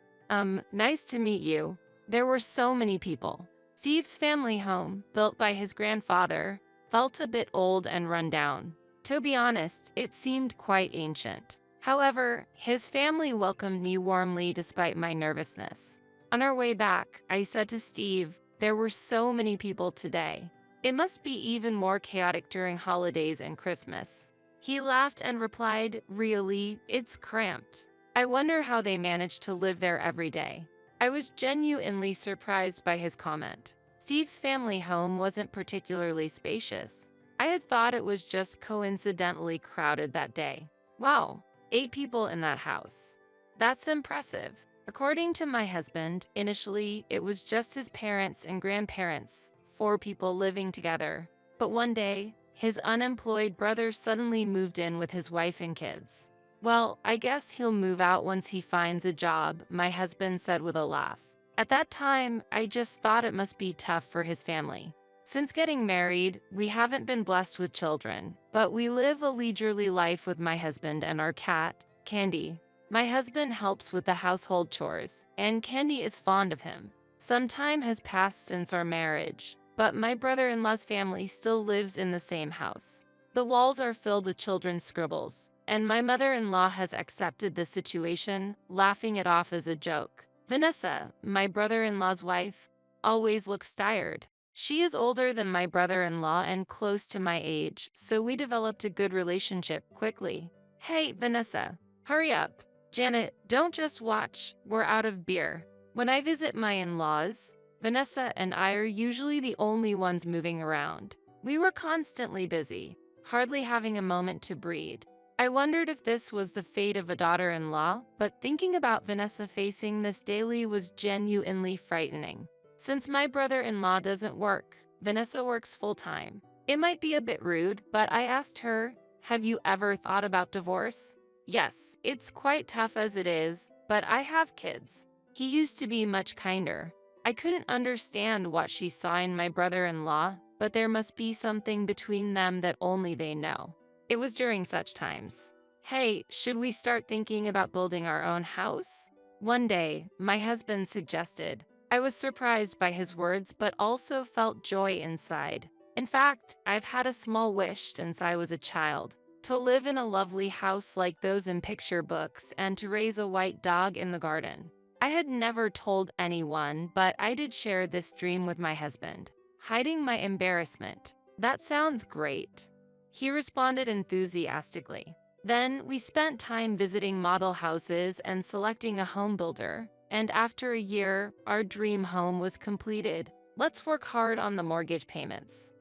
Nice to meet you. There were so many people. Steve's family home, built by his grandfather, felt a bit old and run down. To be honest, it seemed quite ancient. However, his family welcomed me warmly despite my nervousness. On our way back, I said to Steve, "There were so many people today. It must be even more chaotic during holidays and Christmas." He laughed and replied, "Really, it's cramped. I wonder how they manage to live there every day." I was genuinely surprised by his comment. Steve's family home wasn't particularly spacious. I had thought it was just coincidentally crowded that day. Wow, 8 people in that house. That's impressive. According to my husband, initially it was just his parents and grandparents, 4 people living together. But one day, his unemployed brother suddenly moved in with his wife and kids. "Well, I guess he'll move out once he finds a job," my husband said with a laugh. At that time, I just thought it must be tough for his family. Since getting married, we haven't been blessed with children, but we live a leisurely life with my husband and our cat, Candy. My husband helps with the household chores, and Candy is fond of him. Some time has passed since our marriage, but my brother-in-law's family still lives in the same house. The walls are filled with children's scribbles, and my mother-in-law has accepted the situation, laughing it off as a joke. Vanessa, my brother-in-law's wife, always looks tired. She is older than my brother-in-law and close to my age, so we developed a good relationship quickly. "Hey, Vanessa, hurry up. Janet, don't just watch, we're out of beer." When I visit my in-laws, Vanessa and I are usually the only ones moving around. We were constantly busy, hardly having a moment to breathe. I wondered if this was the fate of a daughter-in-law, but thinking about Vanessa facing this daily was genuinely frightening. Since my brother-in-law doesn't work, Vanessa works full-time. It might be a bit rude, but I asked her, "Have you ever thought about divorce?" "Yes, it's quite tough as it is, but I have kids." He used to be much kinder. I couldn't understand what she saw in my brother-in-law, but there must be something between them that only they know. It was during such times. "Hey, should we start thinking about building our own house?" One day, my husband suggested. I was surprised by his words, but also felt joy inside. In fact, I've had a small wish since I was a child. To live in a lovely house like those in picture books and to raise a white dog in the garden. I had never told anyone, but I did share this dream with my husband, hiding my embarrassment. "That sounds great," he responded enthusiastically. Then we spent time visiting model houses and selecting a home builder. And after a year, our dream home was completed. "Let's work hard on the mortgage payments,"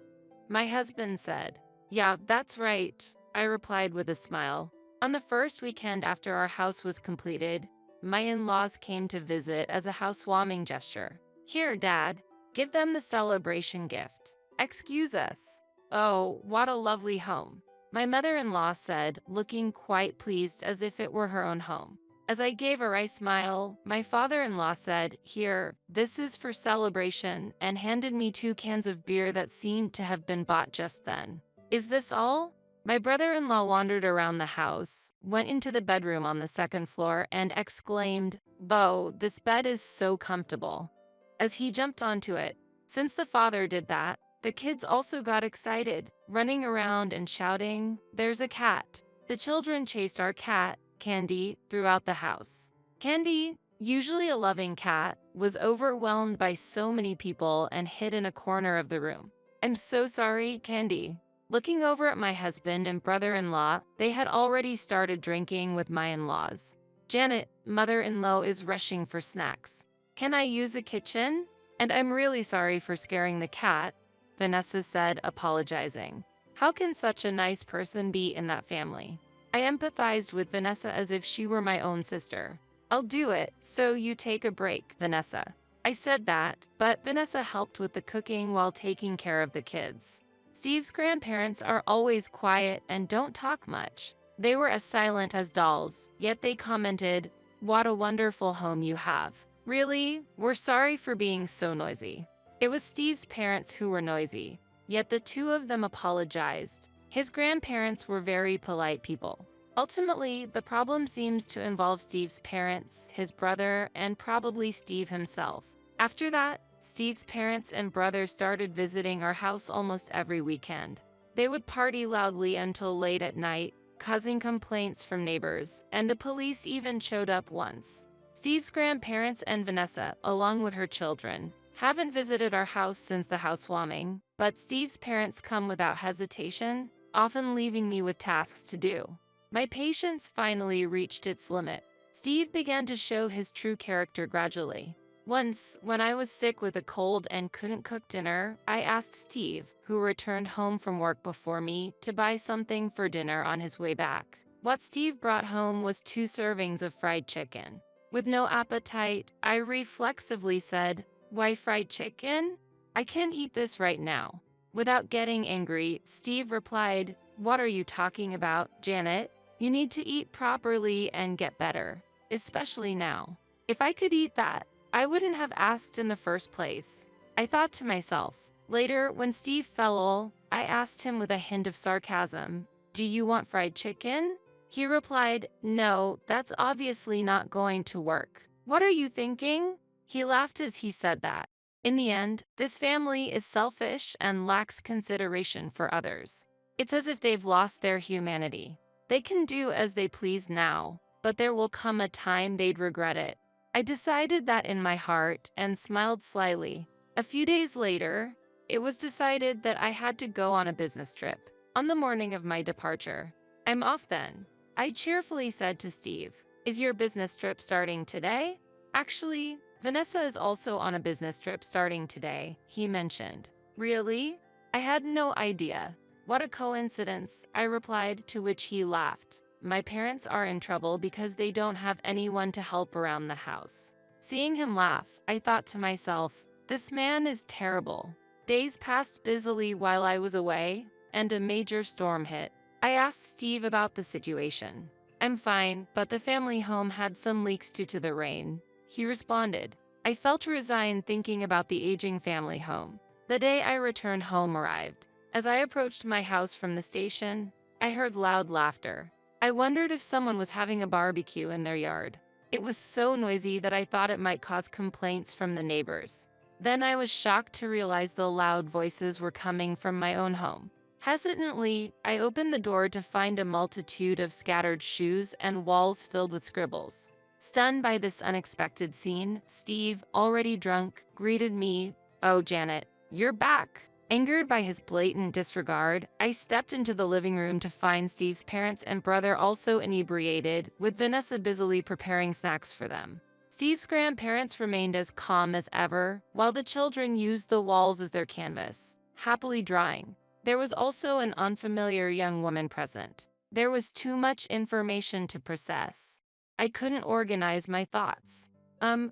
my husband said. "Yeah, that's right," I replied with a smile. On the first weekend after our house was completed, my in-laws came to visit as a housewarming gesture. "Here, Dad, give them the celebration gift." "Excuse us." "Oh, what a lovely home," my mother-in-law said, looking quite pleased as if it were her own home. As I gave a wry smile, my father-in-law said, "Here, this is for celebration," and handed me 2 cans of beer that seemed to have been bought just then. "Is this all?" My brother-in-law wandered around the house, went into the bedroom on the 2nd floor, and exclaimed, "Bo, this bed is so comfortable," as he jumped onto it. Since the father did that, the kids also got excited, running around and shouting, "There's a cat." The children chased our cat, Candy, throughout the house. Candy, usually a loving cat, was overwhelmed by so many people and hid in a corner of the room. "I'm so sorry, Candy." Looking over at my husband and brother-in-law, they had already started drinking with my in-laws. "Janet, mother-in-law, is rushing for snacks. Can I use the kitchen?" "And I'm really sorry for scaring the cat," Vanessa said, apologizing. How can such a nice person be in that family? I empathized with Vanessa as if she were my own sister. "I'll do it, so you take a break, Vanessa." I said that, but Vanessa helped with the cooking while taking care of the kids. Steve's grandparents are always quiet and don't talk much. They were as silent as dolls, yet they commented, "What a wonderful home you have." "Really? We're sorry for being so noisy." It was Steve's parents who were noisy, yet the 2 of them apologized. His grandparents were very polite people. Ultimately, the problem seems to involve Steve's parents, his brother, and probably Steve himself. After that, Steve's parents and brother started visiting our house almost every weekend. They would party loudly until late at night, causing complaints from neighbors, and the police even showed up once. Steve's grandparents and Vanessa, along with her children, haven't visited our house since the housewarming, but Steve's parents come without hesitation, often leaving me with tasks to do. My patience finally reached its limit. Steve began to show his true character gradually. Once, when I was sick with a cold and couldn't cook dinner, I asked Steve, who returned home from work before me, to buy something for dinner on his way back. What Steve brought home was 2 servings of fried chicken. With no appetite, I reflexively said, "Why fried chicken? I can't eat this right now." Without getting angry, Steve replied, "What are you talking about, Janet? You need to eat properly and get better, especially now. If I could eat that, I wouldn't have asked in the first place." I thought to myself. Later, when Steve fell ill, I asked him with a hint of sarcasm, "Do you want fried chicken?" He replied, "No, that's obviously not going to work. What are you thinking?" He laughed as he said that. In the end, this family is selfish and lacks consideration for others. It's as if they've lost their humanity. They can do as they please now, but there will come a time they'd regret it. I decided that in my heart and smiled slyly. A few days later, it was decided that I had to go on a business trip. On the morning of my departure, "I'm off then," I cheerfully said to Steve. "Is your business trip starting today?" "Actually, Vanessa is also on a business trip starting today," he mentioned. "Really?" I had no idea. "What a coincidence," I replied, to which he laughed. "My parents are in trouble because they don't have anyone to help around the house." Seeing him laugh, I thought to myself, this man is terrible. Days passed busily while I was away, and a major storm hit. I asked Steve about the situation. "I'm fine, but the family home had some leaks due to the rain," he responded. I felt resigned thinking about the aging family home. The day I returned home arrived. As I approached my house from the station, I heard loud laughter. I wondered if someone was having a barbecue in their yard. It was so noisy that I thought it might cause complaints from the neighbors. Then I was shocked to realize the loud voices were coming from my own home. Hesitantly, I opened the door to find a multitude of scattered shoes and walls filled with scribbles. Stunned by this unexpected scene, Steve, already drunk, greeted me, "Oh, Janet, you're back." Angered by his blatant disregard, I stepped into the living room to find Steve's parents and brother also inebriated, with Vanessa busily preparing snacks for them. Steve's grandparents remained as calm as ever, while the children used the walls as their canvas, happily drawing. There was also an unfamiliar young woman present. There was too much information to process. I couldn't organize my thoughts.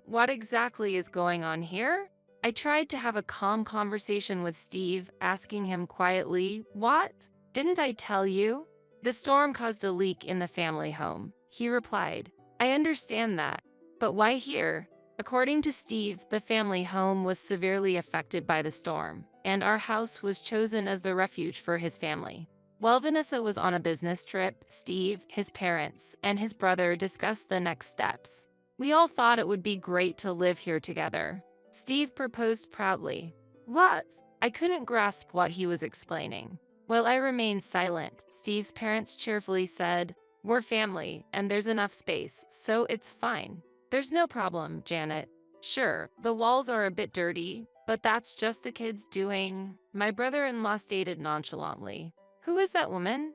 What exactly is going on here? I tried to have a calm conversation with Steve, asking him quietly, "What? Didn't I tell you?" "The storm caused a leak in the family home," he replied. "I understand that, but why here?" According to Steve, the family home was severely affected by the storm, and our house was chosen as the refuge for his family. While Vanessa was on a business trip, Steve, his parents, and his brother discussed the next steps. "We all thought it would be great to live here together," Steve proposed proudly. "What?" I couldn't grasp what he was explaining. While I remained silent, Steve's parents cheerfully said, "We're family, and there's enough space, so it's fine." "There's no problem, Janet. Sure, the walls are a bit dirty, but that's just the kids doing," my brother-in-law stated nonchalantly. "Who is that woman?"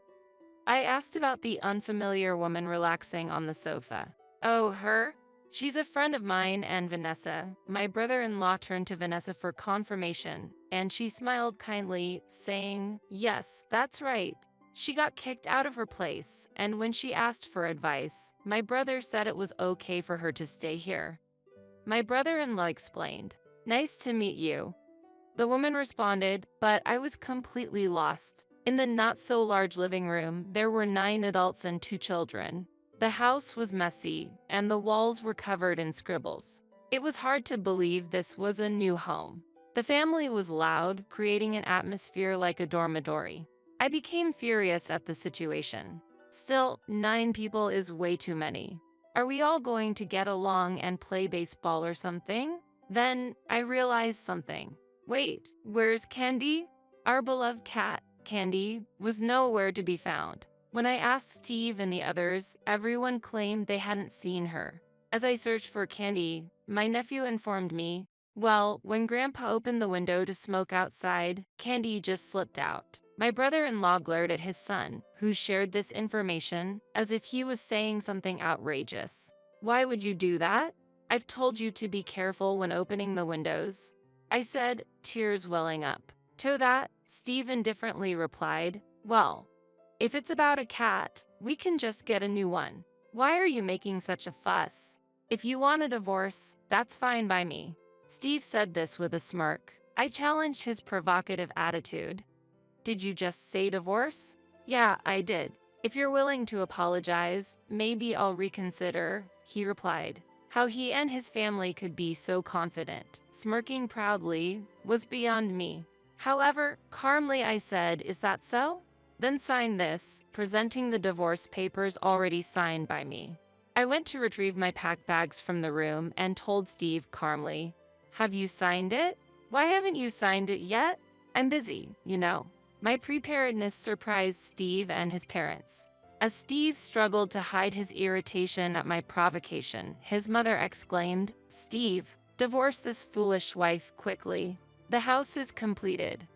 I asked about the unfamiliar woman relaxing on the sofa. "Oh, her? She's a friend of mine and Vanessa." My brother-in-law turned to Vanessa for confirmation, and she smiled kindly, saying, "Yes, that's right. She got kicked out of her place, and when she asked for advice, my brother said it was okay for her to stay here." My brother-in-law explained, "Nice to meet you." The woman responded, but I was completely lost. In the not-so-large living room, there were 9 adults and 2 children. The house was messy, and the walls were covered in scribbles. It was hard to believe this was a new home. The family was loud, creating an atmosphere like a dormitory. I became furious at the situation. Still, 9 people is way too many. Are we all going to get along and play baseball or something? Then I realized something. Wait, where's Candy? Our beloved cat, Candy, was nowhere to be found. When I asked Steve and the others, everyone claimed they hadn't seen her. As I searched for Candy, my nephew informed me, well, when Grandpa opened the window to smoke outside, Candy just slipped out. My brother-in-law glared at his son, who shared this information, as if he was saying something outrageous. Why would you do that? I've told you to be careful when opening the windows, I said, tears welling up. To that, Steve indifferently replied, well, if it's about a cat, we can just get a new one. Why are you making such a fuss? If you want a divorce, that's fine by me. Steve said this with a smirk. I challenged his provocative attitude. Did you just say divorce? Yeah, I did. If you're willing to apologize, maybe I'll reconsider, he replied. How he and his family could be so confident, smirking proudly, was beyond me. However, calmly I said, is that so? Then sign this, presenting the divorce papers already signed by me. I went to retrieve my packed bags from the room and told Steve calmly, have you signed it? Why haven't you signed it yet? I'm busy, you know. My preparedness surprised Steve and his parents. As Steve struggled to hide his irritation at my provocation, his mother exclaimed, Steve, divorce this foolish wife quickly. The house is completed.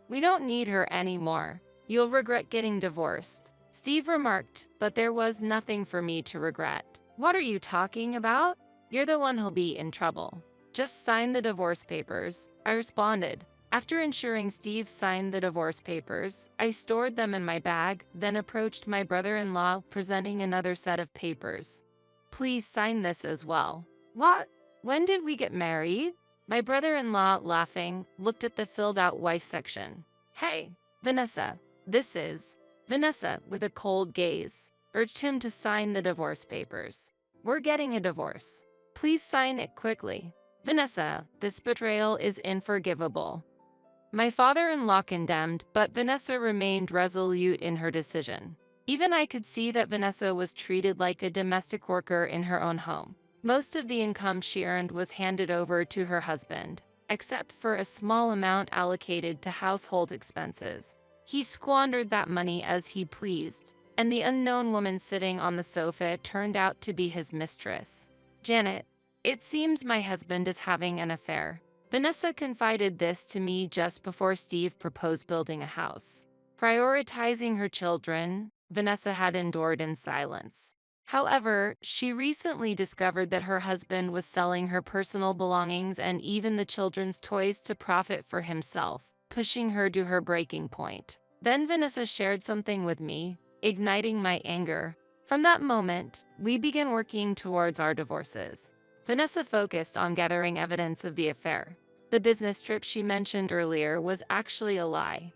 We don't need her anymore. You'll regret getting divorced. Steve remarked, but there was nothing for me to regret. What are you talking about? You're the one who'll be in trouble. Just sign the divorce papers, I responded. After ensuring Steve signed the divorce papers, I stored them in my bag, then approached my brother-in-law, presenting another set of papers. Please sign this as well. What? When did we get married? My brother-in-law, laughing, looked at the filled-out wife section. Hey, Vanessa, this is... Vanessa, with a cold gaze, urged him to sign the divorce papers. We're getting a divorce. Please sign it quickly. Vanessa, this betrayal is unforgivable. My father-in-law condemned, but Vanessa remained resolute in her decision. Even I could see that Vanessa was treated like a domestic worker in her own home. Most of the income she earned was handed over to her husband, except for a small amount allocated to household expenses. He squandered that money as he pleased, and the unknown woman sitting on the sofa turned out to be his mistress. Janet, it seems my husband is having an affair. Vanessa confided this to me just before Steve proposed building a house. Prioritizing her children, Vanessa had endured in silence. However, she recently discovered that her husband was selling her personal belongings and even the children's toys to profit for himself, pushing her to her breaking point. Then Vanessa shared something with me, igniting my anger. From that moment, we began working towards our divorces. Vanessa focused on gathering evidence of the affair. The business trip she mentioned earlier was actually a lie.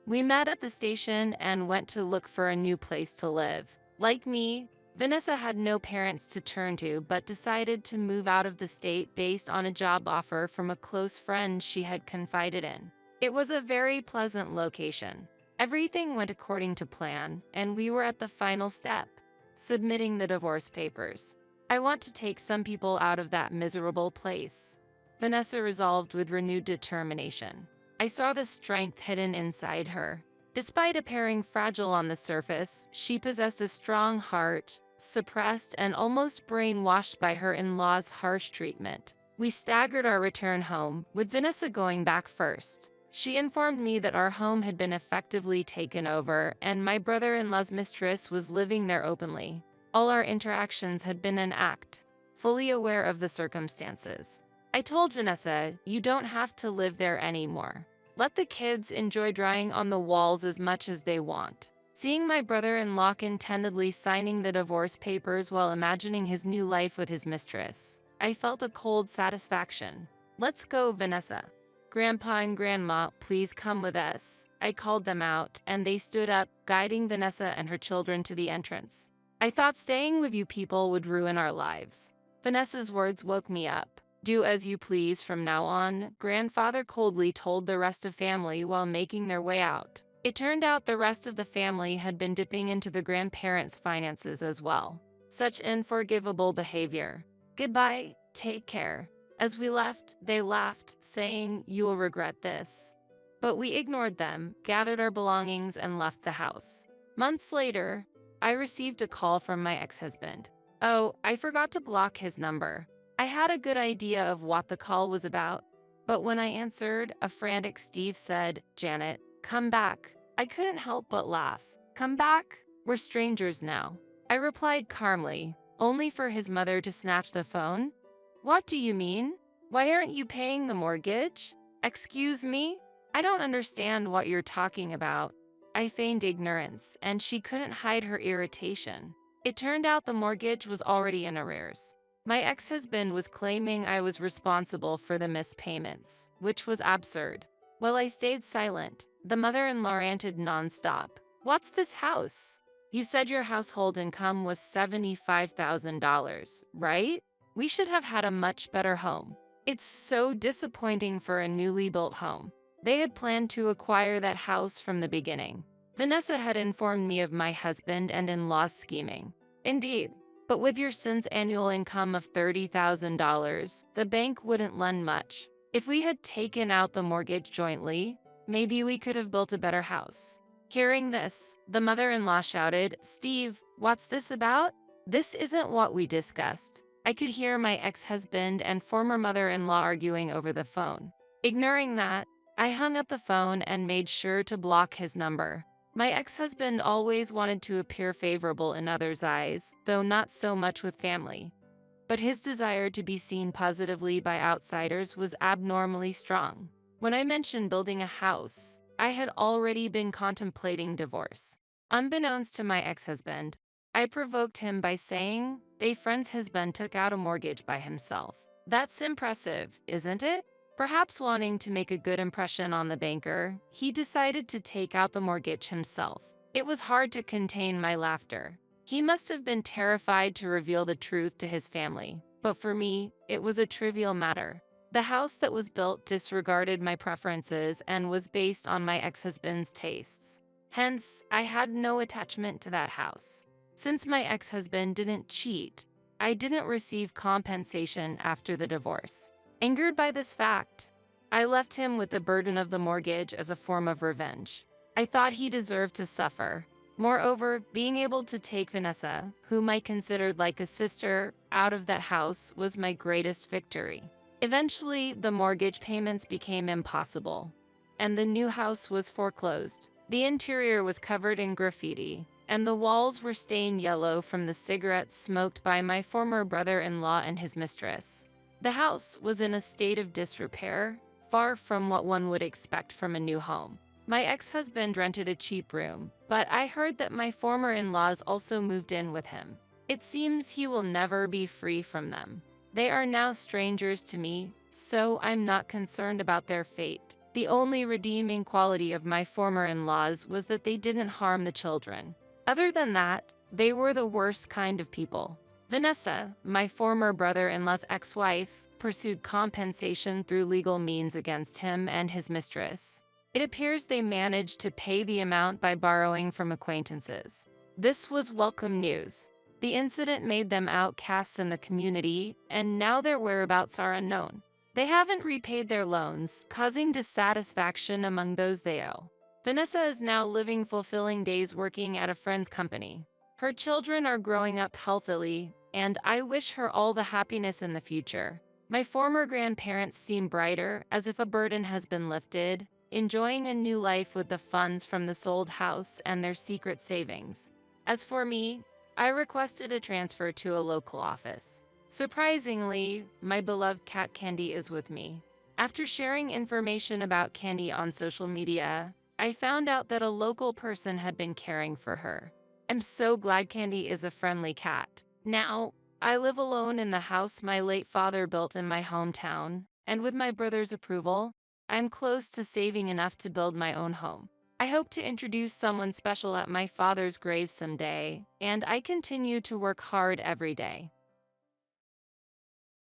We met at the station and went to look for a new place to live. Like me, Vanessa had no parents to turn to but decided to move out of the state based on a job offer from a close friend she had confided in. It was a very pleasant location. Everything went according to plan, and we were at the final step, submitting the divorce papers. I want to take some people out of that miserable place, Vanessa resolved with renewed determination. I saw the strength hidden inside her. Despite appearing fragile on the surface, she possessed a strong heart, suppressed and almost brainwashed by her in-laws' harsh treatment. We staggered our return home, with Vanessa going back first. She informed me that our home had been effectively taken over and my brother-in-law's mistress was living there openly. All our interactions had been an act, fully aware of the circumstances. I told Vanessa, you don't have to live there anymore. Let the kids enjoy drawing on the walls as much as they want. Seeing my brother-in-law contentedly signing the divorce papers while imagining his new life with his mistress, I felt a cold satisfaction. Let's go, Vanessa. Grandpa and Grandma, please come with us. I called them out, and they stood up, guiding Vanessa and her children to the entrance. I thought staying with you people would ruin our lives. Vanessa's words woke me up. Do as you please from now on, Grandfather coldly told the rest of family while making their way out. It turned out the rest of the family had been dipping into the grandparents' finances as well. Such unforgivable behavior. Goodbye, take care. As we left, they laughed, saying, "You will regret this." But we ignored them, gathered our belongings, and left the house. Months later, I received a call from my ex-husband. Oh, I forgot to block his number. I had a good idea of what the call was about, but when I answered, a frantic Steve said, "Janet, come back." I couldn't help but laugh. "Come back? We're strangers now." I replied calmly, only for his mother to snatch the phone. "What do you mean? Why aren't you paying the mortgage?" "Excuse me? I don't understand what you're talking about." I feigned ignorance, and she couldn't hide her irritation. It turned out the mortgage was already in arrears. My ex-husband was claiming I was responsible for the missed payments, which was absurd. While I stayed silent, the mother-in-law ranted nonstop. "What's this house? You said your household income was $75,000, right? We should have had a much better home." It's so disappointing for a newly built home. They had planned to acquire that house from the beginning. Vanessa had informed me of my husband and in-law's scheming. Indeed, but with your son's annual income of $30,000, the bank wouldn't lend much. If we had taken out the mortgage jointly, maybe we could have built a better house. Hearing this, the mother-in-law shouted, "Steve, what's this about? This isn't what we discussed." I could hear my ex-husband and former mother-in-law arguing over the phone. Ignoring that, I hung up the phone and made sure to block his number. My ex-husband always wanted to appear favorable in others' eyes, though not so much with family. But his desire to be seen positively by outsiders was abnormally strong. When I mentioned building a house, I had already been contemplating divorce. Unbeknownst to my ex-husband, I provoked him by saying, "A friend's husband took out a mortgage by himself. That's impressive, isn't it?" Perhaps wanting to make a good impression on the banker, he decided to take out the mortgage himself. It was hard to contain my laughter. He must have been terrified to reveal the truth to his family, but for me, it was a trivial matter. The house that was built disregarded my preferences and was based on my ex-husband's tastes. Hence, I had no attachment to that house. Since my ex-husband didn't cheat, I didn't receive compensation after the divorce. Angered by this fact, I left him with the burden of the mortgage as a form of revenge. I thought he deserved to suffer. Moreover, being able to take Vanessa, whom I considered like a sister, out of that house was my greatest victory. Eventually, the mortgage payments became impossible, and the new house was foreclosed. The interior was covered in graffiti, and the walls were stained yellow from the cigarettes smoked by my former brother-in-law and his mistress. The house was in a state of disrepair, far from what one would expect from a new home. My ex-husband rented a cheap room, but I heard that my former in-laws also moved in with him. It seems he will never be free from them. They are now strangers to me, so I'm not concerned about their fate. The only redeeming quality of my former in-laws was that they didn't harm the children. Other than that, they were the worst kind of people. Vanessa, my former brother-in-law's ex-wife, pursued compensation through legal means against him and his mistress. It appears they managed to pay the amount by borrowing from acquaintances. This was welcome news. The incident made them outcasts in the community, and now their whereabouts are unknown. They haven't repaid their loans, causing dissatisfaction among those they owe. Vanessa is now living fulfilling days working at a friend's company. Her children are growing up healthily, and I wish her all the happiness in the future. My former grandparents seem brighter, as if a burden has been lifted, enjoying a new life with the funds from the sold house and their secret savings. As for me, I requested a transfer to a local office. Surprisingly, my beloved cat Candy is with me. After sharing information about Candy on social media, I found out that a local person had been caring for her. I'm so glad Candy is a friendly cat. Now, I live alone in the house my late father built in my hometown, and with my brother's approval, I'm close to saving enough to build my own home. I hope to introduce someone special at my father's grave someday, and I continue to work hard every day.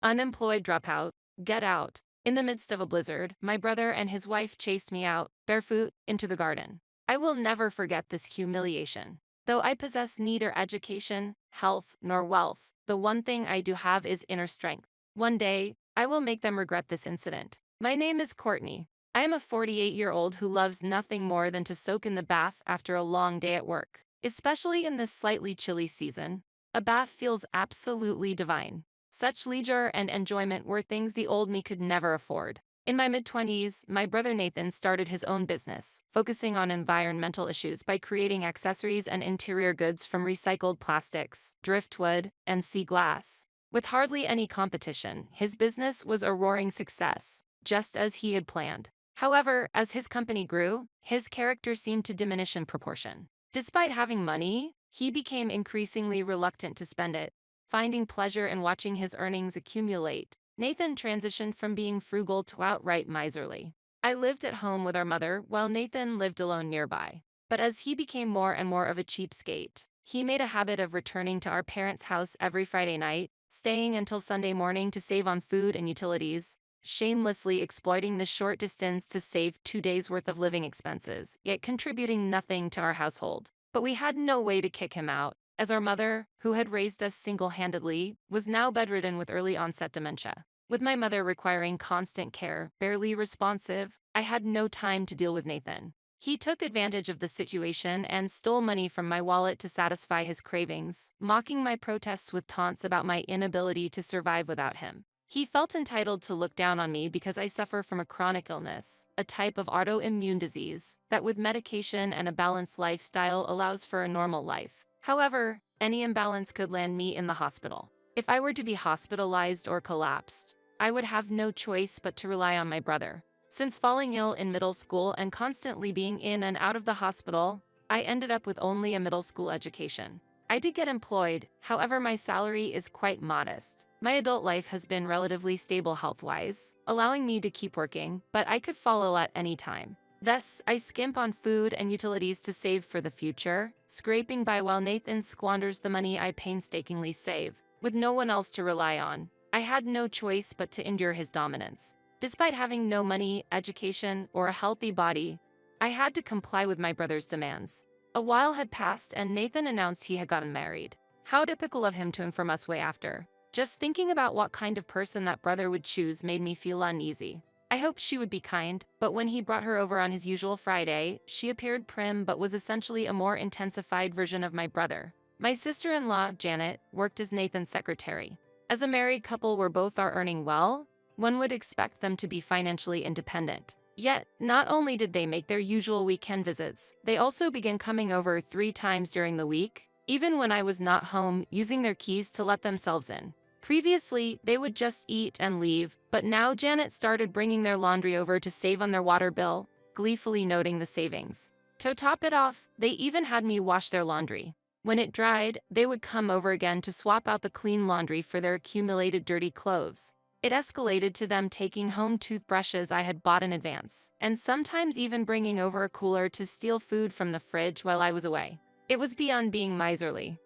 Unemployed dropout, get out. In the midst of a blizzard, my brother and his wife chased me out, barefoot, into the garden. I will never forget this humiliation. Though I possess neither education, health, nor wealth, the one thing I do have is inner strength. One day, I will make them regret this incident. My name is Courtney. I am a 48-year-old who loves nothing more than to soak in the bath after a long day at work. Especially in this slightly chilly season, a bath feels absolutely divine. Such leisure and enjoyment were things the old me could never afford. In my mid-20s, my brother Nathan started his own business, focusing on environmental issues by creating accessories and interior goods from recycled plastics, driftwood, and sea glass. With hardly any competition, his business was a roaring success, just as he had planned. However, as his company grew, his character seemed to diminish in proportion. Despite having money, he became increasingly reluctant to spend it, finding pleasure in watching his earnings accumulate. Nathan transitioned from being frugal to outright miserly. I lived at home with our mother while Nathan lived alone nearby. But as he became more and more of a cheapskate, he made a habit of returning to our parents' house every Friday night, staying until Sunday morning to save on food and utilities, shamelessly exploiting the short distance to save 2 days' worth of living expenses, yet contributing nothing to our household. But we had no way to kick him out, as our mother, who had raised us single-handedly, was now bedridden with early-onset dementia. With my mother requiring constant care, barely responsive, I had no time to deal with Nathan. He took advantage of the situation and stole money from my wallet to satisfy his cravings, mocking my protests with taunts about my inability to survive without him. He felt entitled to look down on me because I suffer from a chronic illness, a type of autoimmune disease, that with medication and a balanced lifestyle allows for a normal life. However, any imbalance could land me in the hospital. If I were to be hospitalized or collapsed, I would have no choice but to rely on my brother. Since falling ill in middle school and constantly being in and out of the hospital, I ended up with only a middle school education. I did get employed, however my salary is quite modest. My adult life has been relatively stable health-wise, allowing me to keep working, but I could fall ill at any time. Thus, I skimp on food and utilities to save for the future, scraping by while Nathan squanders the money I painstakingly save. With no one else to rely on, I had no choice but to endure his dominance. Despite having no money, education, or a healthy body, I had to comply with my brother's demands. A while had passed and Nathan announced he had gotten married. How typical of him to inform us way after. Just thinking about what kind of person that brother would choose made me feel uneasy. I hoped she would be kind, but when he brought her over on his usual Friday, she appeared prim but was essentially a more intensified version of my brother. My sister-in-law, Janet, worked as Nathan's secretary. As a married couple where both are earning well, one would expect them to be financially independent. Yet, not only did they make their usual weekend visits, they also began coming over 3 times during the week, even when I was not home, using their keys to let themselves in. Previously, they would just eat and leave, but now Janet started bringing their laundry over to save on their water bill, gleefully noting the savings. To top it off, they even had me wash their laundry. When it dried, they would come over again to swap out the clean laundry for their accumulated dirty clothes. It escalated to them taking home toothbrushes I had bought in advance, and sometimes even bringing over a cooler to steal food from the fridge while I was away. It was beyond being miserly.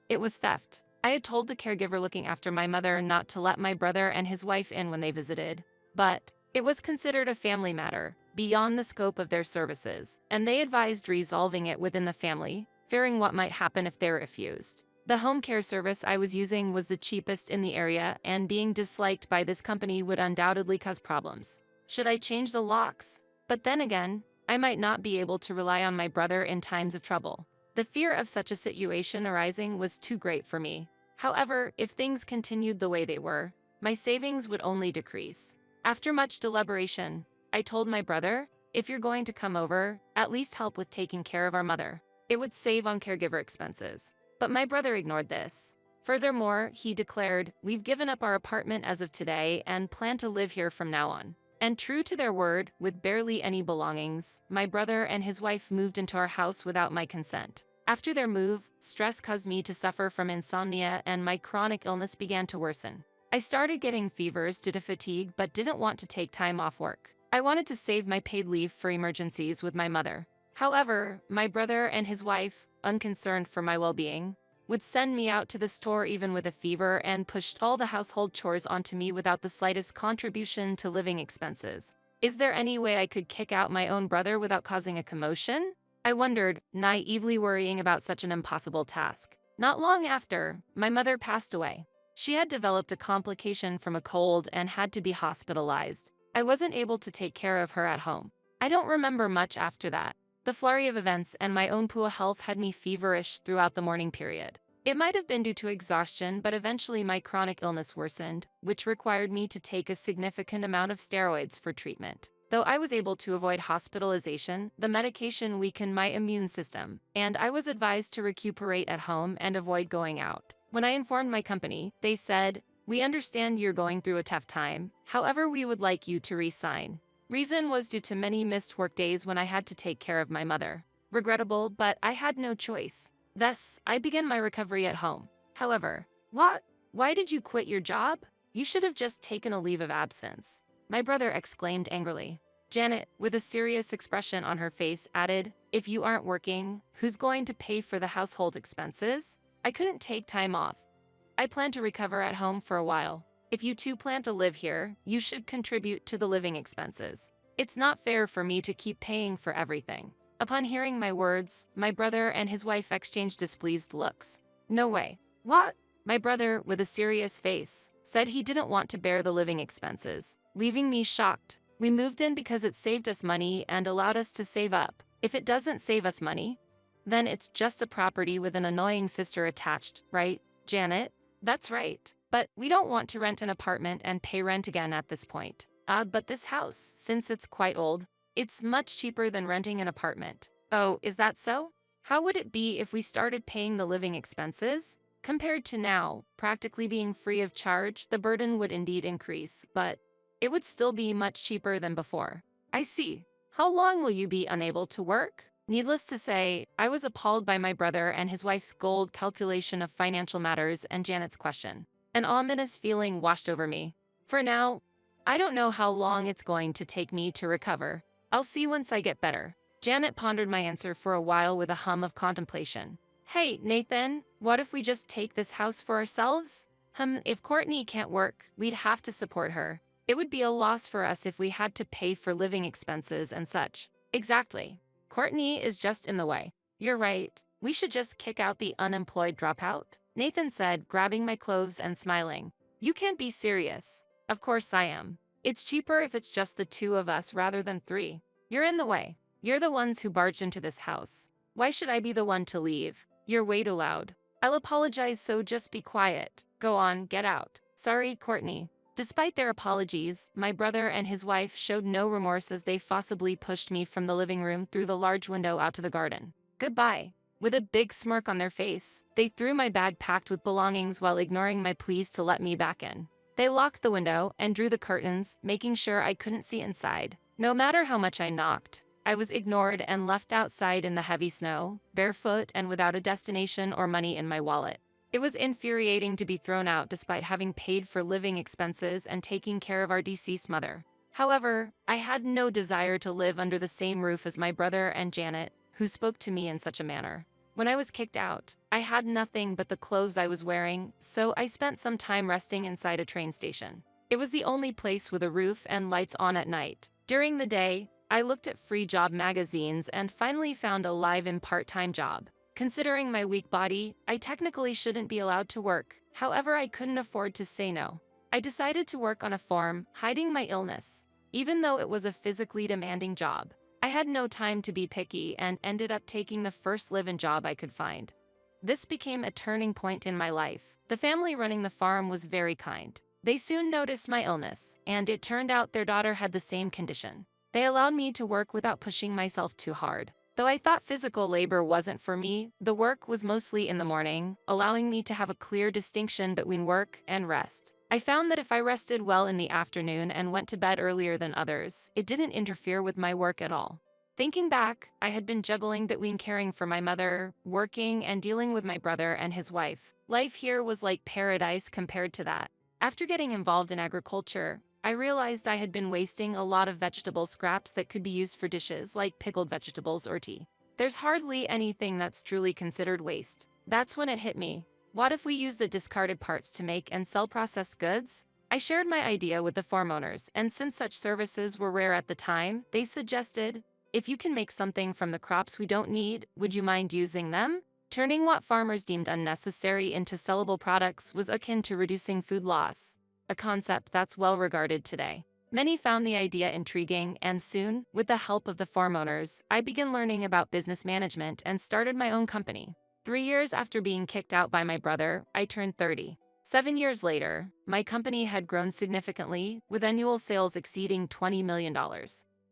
It was theft. I had told the caregiver looking after my mother not to let my brother and his wife in when they visited, but it was considered a family matter, beyond the scope of their services, and they advised resolving it within the family, fearing what might happen if they refused. The home care service I was using was the cheapest in the area, and being disliked by this company would undoubtedly cause problems. Should I change the locks? But then again, I might not be able to rely on my brother in times of trouble. The fear of such a situation arising was too great for me. However, if things continued the way they were, my savings would only decrease. After much deliberation, I told my brother, if you're going to come over, at least help with taking care of our mother. It would save on caregiver expenses. But my brother ignored this. Furthermore, he declared, we've given up our apartment as of today and plan to live here from now on. And true to their word, with barely any belongings, my brother and his wife moved into our house without my consent. After their move, stress caused me to suffer from insomnia and my chronic illness began to worsen. I started getting fevers due to fatigue but didn't want to take time off work. I wanted to save my paid leave for emergencies with my mother. However, my brother and his wife, unconcerned for my well-being, would send me out to the store even with a fever and pushed all the household chores onto me without the slightest contribution to living expenses. Is there any way I could kick out my own brother without causing a commotion? I wondered, naively worrying about such an impossible task. Not long after, my mother passed away. She had developed a complication from a cold and had to be hospitalized. I wasn't able to take care of her at home. I don't remember much after that. The flurry of events and my own poor health had me feverish throughout the mourning period. It might have been due to exhaustion, but eventually my chronic illness worsened, which required me to take a significant amount of steroids for treatment. Though I was able to avoid hospitalization, the medication weakened my immune system, and I was advised to recuperate at home and avoid going out. When I informed my company, they said, "We understand you're going through a tough time, however we would like you to resign." Reason was due to many missed workdays when I had to take care of my mother. Regrettable, but I had no choice. Thus, I began my recovery at home. However, "What? Why did you quit your job? You should have just taken a leave of absence," my brother exclaimed angrily. Janet, with a serious expression on her face, added, "If you aren't working, who's going to pay for the household expenses?" I couldn't take time off. I plan to recover at home for a while. If you two plan to live here, you should contribute to the living expenses. It's not fair for me to keep paying for everything. Upon hearing my words, my brother and his wife exchanged displeased looks. "No way." "What?" My brother, with a serious face, said he didn't want to bear the living expenses, leaving me shocked. "We moved in because it saved us money and allowed us to save up. If it doesn't save us money, then it's just a property with an annoying sister attached, right, Janet?" "That's right. But we don't want to rent an apartment and pay rent again at this point. But this house, since it's quite old, it's much cheaper than renting an apartment." "Oh, is that so? How would it be if we started paying the living expenses? Compared to now, practically being free of charge, the burden would indeed increase, but it would still be much cheaper than before." "I see. How long will you be unable to work?" Needless to say, I was appalled by my brother and his wife's cold calculation of financial matters and Janet's question. An ominous feeling washed over me. For now, I don't know how long it's going to take me to recover. I'll see once I get better. Janet pondered my answer for a while with a hum of contemplation. "Hey, Nathan, what if we just take this house for ourselves?" If Courtney can't work, we'd have to support her. It would be a loss for us if we had to pay for living expenses and such." "Exactly. Courtney is just in the way." "You're right. We should just kick out the unemployed dropout," Nathan said, grabbing my clothes and smiling. "You can't be serious." "Of course I am. It's cheaper if it's just the two of us rather than three." "You're in the way. You're the ones who barged into this house. Why should I be the one to leave?" "You're way too loud." "I'll apologize, so just be quiet." "Go on, get out." "Sorry, Courtney." Despite their apologies, my brother and his wife showed no remorse as they forcibly pushed me from the living room through the large window out to the garden. "Goodbye." With a big smirk on their face, they threw my bag packed with belongings while ignoring my pleas to let me back in. They locked the window and drew the curtains, making sure I couldn't see inside. No matter how much I knocked, I was ignored and left outside in the heavy snow, barefoot and without a destination or money in my wallet. It was infuriating to be thrown out despite having paid for living expenses and taking care of our deceased mother. However, I had no desire to live under the same roof as my brother and Janet, who spoke to me in such a manner. When I was kicked out, I had nothing but the clothes I was wearing, so I spent some time resting inside a train station. It was the only place with a roof and lights on at night. During the day, I looked at free job magazines and finally found a live-in part-time job. Considering my weak body, I technically shouldn't be allowed to work. However, I couldn't afford to say no. I decided to work on a farm, hiding my illness. Even though it was a physically demanding job, I had no time to be picky and ended up taking the first live-in job I could find. This became a turning point in my life. The family running the farm was very kind. They soon noticed my illness, and it turned out their daughter had the same condition. They allowed me to work without pushing myself too hard. Though I thought physical labor wasn't for me, the work was mostly in the morning, allowing me to have a clear distinction between work and rest. I found that if I rested well in the afternoon and went to bed earlier than others, it didn't interfere with my work at all. Thinking back, I had been juggling between caring for my mother, working, and dealing with my brother and his wife. Life here was like paradise compared to that. After getting involved in agriculture, I realized I had been wasting a lot of vegetable scraps that could be used for dishes like pickled vegetables or tea. There's hardly anything that's truly considered waste. That's when it hit me. What if we use the discarded parts to make and sell processed goods? I shared my idea with the farm owners, and since such services were rare at the time, they suggested, "If you can make something from the crops we don't need, would you mind using them?" Turning what farmers deemed unnecessary into sellable products was akin to reducing food loss, a concept that's well regarded today. Many found the idea intriguing, and soon, with the help of the farm owners, I began learning about business management and started my own company. 3 years after being kicked out by my brother, I turned 30. 7 years later, my company had grown significantly, with annual sales exceeding $20 million.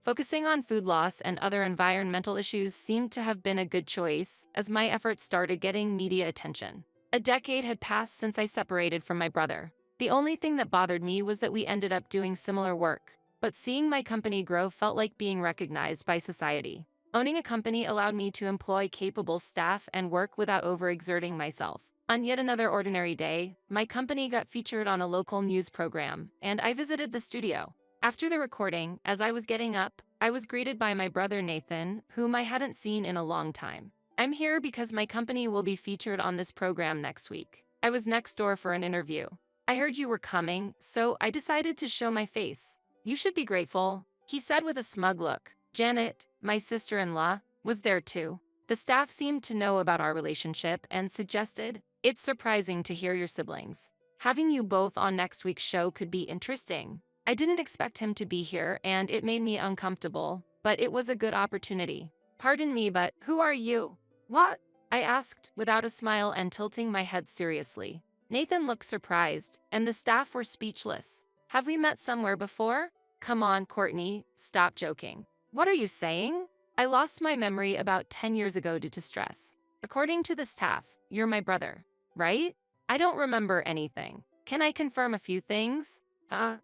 Focusing on food loss and other environmental issues seemed to have been a good choice, as my efforts started getting media attention. A decade had passed since I separated from my brother. The only thing that bothered me was that we ended up doing similar work, but seeing my company grow felt like being recognized by society. Owning a company allowed me to employ capable staff and work without overexerting myself. On yet another ordinary day, my company got featured on a local news program, and I visited the studio. After the recording, as I was getting up, I was greeted by my brother Nathan, whom I hadn't seen in a long time. "I'm here because my company will be featured on this program next week. I was next door for an interview. I heard you were coming, so I decided to show my face. You should be grateful," he said with a smug look. Janet, my sister-in-law, was there too. The staff seemed to know about our relationship and suggested, "It's surprising to hear your siblings. Having you both on next week's show could be interesting." I didn't expect him to be here, and it made me uncomfortable, but it was a good opportunity. "Pardon me, but who are you?" "What?" I asked, without a smile and tilting my head seriously. Nathan looked surprised, and the staff were speechless. "Have we met somewhere before?" "Come on, Courtney, stop joking." "What are you saying?" "I lost my memory about 10 years ago due to stress. According to the staff, you're my brother, right?" "I don't remember anything. Can I confirm a few things?"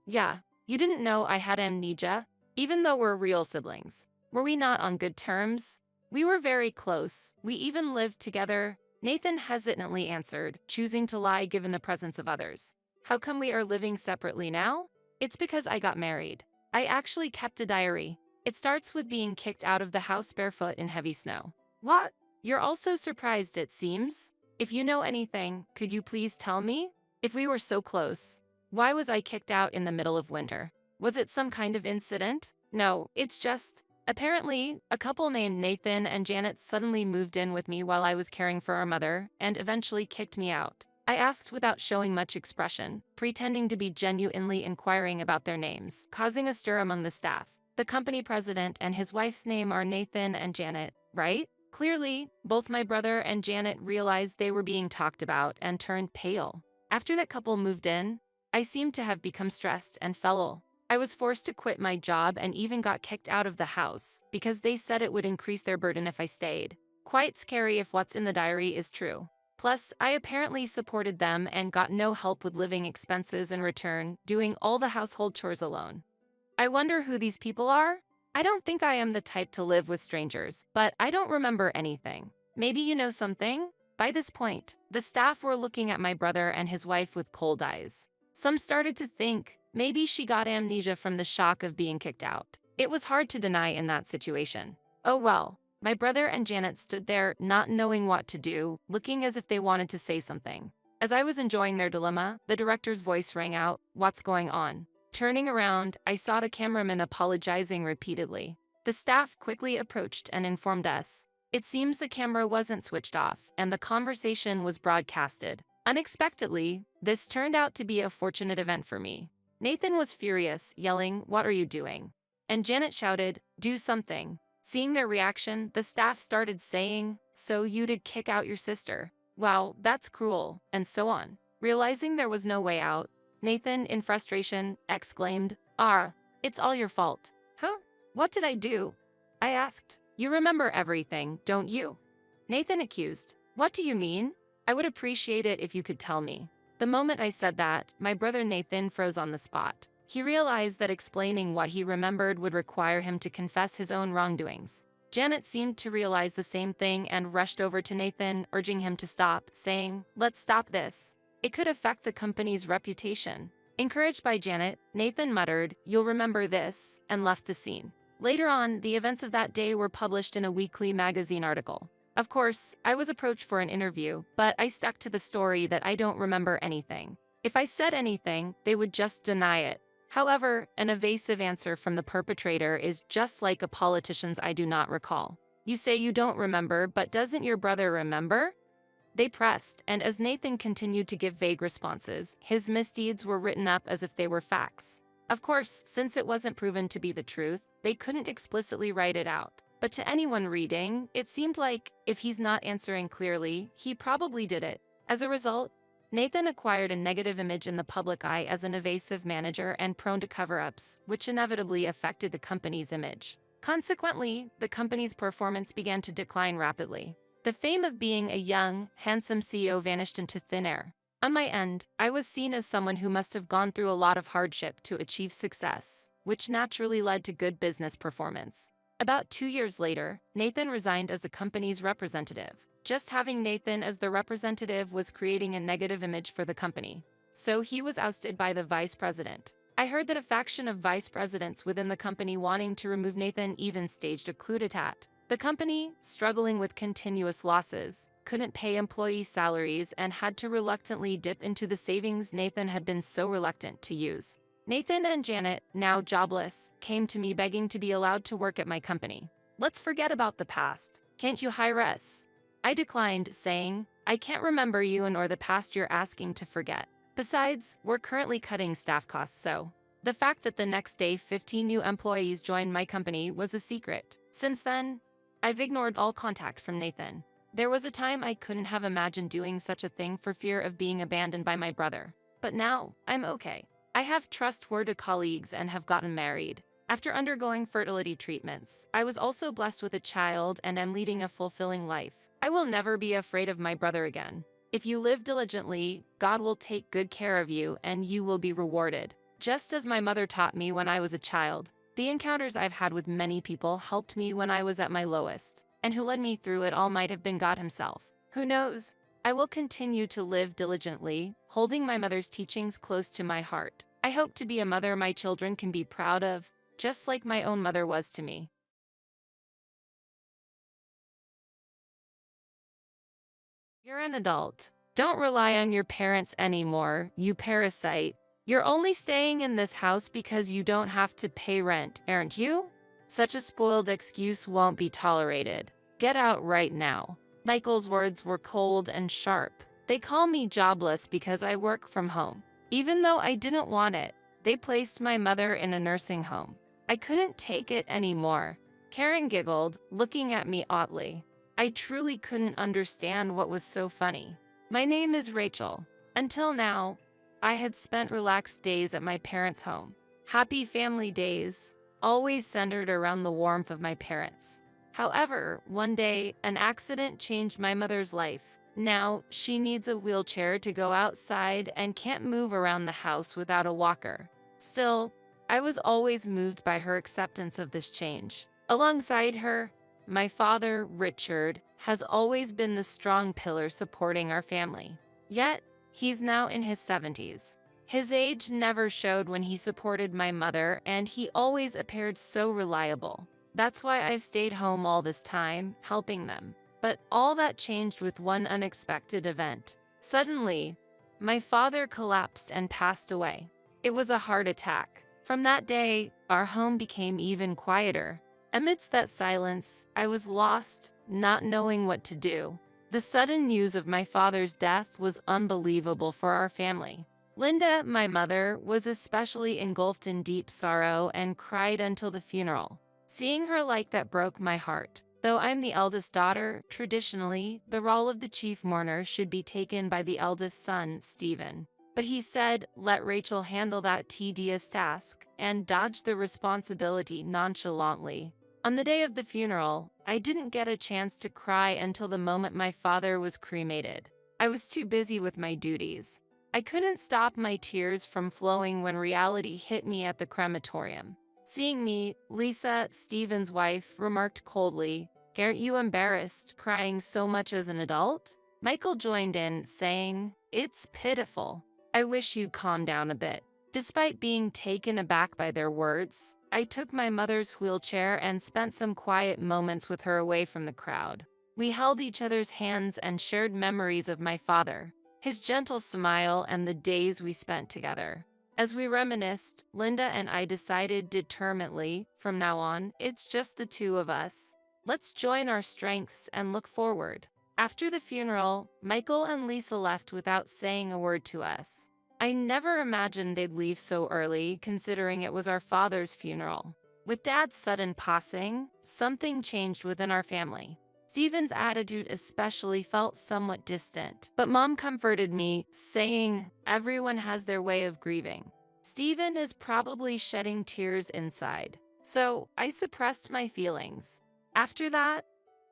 Yeah. You didn't know I had amnesia, even though we're real siblings. Were we not on good terms?" "We were very close. We even lived together," Nathan hesitantly answered, choosing to lie given the presence of others. "How come we are living separately now?" "It's because I got married. I actually kept a diary. It starts with being kicked out of the house barefoot in heavy snow." "What?" "You're also surprised, it seems. If you know anything, could you please tell me? If we were so close, why was I kicked out in the middle of winter? Was it some kind of incident?" "No, it's just, apparently, a couple named Nathan and Janet suddenly moved in with me while I was caring for our mother and eventually kicked me out." I asked without showing much expression, pretending to be genuinely inquiring about their names, causing a stir among the staff. "The company president and his wife's name are Nathan and Janet, right?" Clearly, both my brother and Janet realized they were being talked about and turned pale. After that couple moved in, I seemed to have become stressed and fell ill. I was forced to quit my job and even got kicked out of the house because they said it would increase their burden if I stayed. Quite scary if what's in the diary is true. Plus, I apparently supported them and got no help with living expenses in return, doing all the household chores alone. I wonder who these people are? I don't think I am the type to live with strangers, but I don't remember anything. Maybe you know something? By this point, the staff were looking at my brother and his wife with cold eyes. Some started to think, maybe she got amnesia from the shock of being kicked out. It was hard to deny in that situation. Oh well, my brother and Janet stood there, not knowing what to do, looking as if they wanted to say something. As I was enjoying their dilemma, the director's voice rang out, "What's going on?" Turning around, I saw the cameraman apologizing repeatedly. The staff quickly approached and informed us. It seems the camera wasn't switched off, and the conversation was broadcasted. Unexpectedly, this turned out to be a fortunate event for me. Nathan was furious, yelling, "What are you doing?" And Janet shouted, "Do something." Seeing their reaction, the staff started saying, "So you did kick out your sister? Wow, that's cruel," and so on. Realizing there was no way out, Nathan, in frustration, exclaimed, It's all your fault." "Huh? What did I do?" I asked. "You remember everything, don't you?" Nathan accused. "What do you mean? I would appreciate it if you could tell me." The moment I said that, my brother Nathan froze on the spot. He realized that explaining what he remembered would require him to confess his own wrongdoings. Janet seemed to realize the same thing and rushed over to Nathan, urging him to stop, saying, "Let's stop this. It could affect the company's reputation." Encouraged by Janet, Nathan muttered, "You'll remember this," and left the scene. Later on, the events of that day were published in a weekly magazine article. Of course, I was approached for an interview, but I stuck to the story that I don't remember anything. If I said anything, they would just deny it. However, an evasive answer from the perpetrator is just like a politician's "I do not recall." You say you don't remember, but doesn't your brother remember? They pressed, and as Nathan continued to give vague responses, his misdeeds were written up as if they were facts. Of course, since it wasn't proven to be the truth, they couldn't explicitly write it out. But to anyone reading, it seemed like, if he's not answering clearly, he probably did it. As a result, Nathan acquired a negative image in the public eye as an evasive manager and prone to cover-ups, which inevitably affected the company's image. Consequently, the company's performance began to decline rapidly. The fame of being a young, handsome CEO vanished into thin air. On my end, I was seen as someone who must have gone through a lot of hardship to achieve success, which naturally led to good business performance. About 2 years later, Nathan resigned as the company's representative. Just having Nathan as the representative was creating a negative image for the company. So he was ousted by the vice president. I heard that a faction of vice presidents within the company wanting to remove Nathan even staged a coup d'etat. The company, struggling with continuous losses, couldn't pay employee salaries and had to reluctantly dip into the savings Nathan had been so reluctant to use. Nathan and Janet, now jobless, came to me begging to be allowed to work at my company. "Let's forget about the past. Can't you hire us?" I declined, saying, "I can't remember you and or the past you're asking to forget. Besides, we're currently cutting staff costs, so." The fact that the next day 15 new employees joined my company was a secret. Since then, I've ignored all contact from Nathan. There was a time I couldn't have imagined doing such a thing for fear of being abandoned by my brother. But now, I'm okay. I have trustworthy colleagues and have gotten married. After undergoing fertility treatments, I was also blessed with a child and am leading a fulfilling life. I will never be afraid of my brother again. If you live diligently, God will take good care of you and you will be rewarded. Just as my mother taught me when I was a child, the encounters I've had with many people helped me when I was at my lowest, and who led me through it all might have been God himself. Who knows? I will continue to live diligently, holding my mother's teachings close to my heart. I hope to be a mother my children can be proud of, just like my own mother was to me. You're an adult. Don't rely on your parents anymore, you parasite. You're only staying in this house because you don't have to pay rent, aren't you? Such a spoiled excuse won't be tolerated. Get out right now. Michael's words were cold and sharp. They call me jobless because I work from home. Even though I didn't want it, they placed my mother in a nursing home. I couldn't take it anymore. Karen giggled, looking at me oddly. I truly couldn't understand what was so funny. My name is Rachel. Until now, I had spent relaxed days at my parents' home. Happy family days, always centered around the warmth of my parents. However, one day, an accident changed my mother's life. Now, she needs a wheelchair to go outside and can't move around the house without a walker. Still, I was always moved by her acceptance of this change. Alongside her, my father, Richard, has always been the strong pillar supporting our family. Yet, he's now in his 70s. His age never showed when he supported my mother, and he always appeared so reliable. That's why I've stayed home all this time, helping them. But all that changed with one unexpected event. Suddenly, my father collapsed and passed away. It was a heart attack. From that day, our home became even quieter. Amidst that silence, I was lost, not knowing what to do. The sudden news of my father's death was unbelievable for our family. Linda, my mother, was especially engulfed in deep sorrow and cried until the funeral. Seeing her like that broke my heart. Though I'm the eldest daughter, traditionally, the role of the chief mourner should be taken by the eldest son, Stephen. But he said, let Rachel handle that tedious task, and dodged the responsibility nonchalantly. On the day of the funeral, I didn't get a chance to cry until the moment my father was cremated. I was too busy with my duties. I couldn't stop my tears from flowing when reality hit me at the crematorium. Seeing me, Lisa, Stephen's wife, remarked coldly, "Aren't you embarrassed, crying so much as an adult?" Michael joined in, saying, "It's pitiful. I wish you'd calm down a bit." Despite being taken aback by their words, I took my mother's wheelchair and spent some quiet moments with her away from the crowd. We held each other's hands and shared memories of my father, his gentle smile, and the days we spent together. As we reminisced, Linda and I decided determinedly, from now on, it's just the two of us. Let's join our strengths and look forward. After the funeral, Michael and Lisa left without saying a word to us. I never imagined they'd leave so early, considering it was our father's funeral. With Dad's sudden passing, something changed within our family. Stephen's attitude especially felt somewhat distant, but Mom comforted me, saying, "Everyone has their way of grieving. Stephen is probably shedding tears inside." So I suppressed my feelings. After that,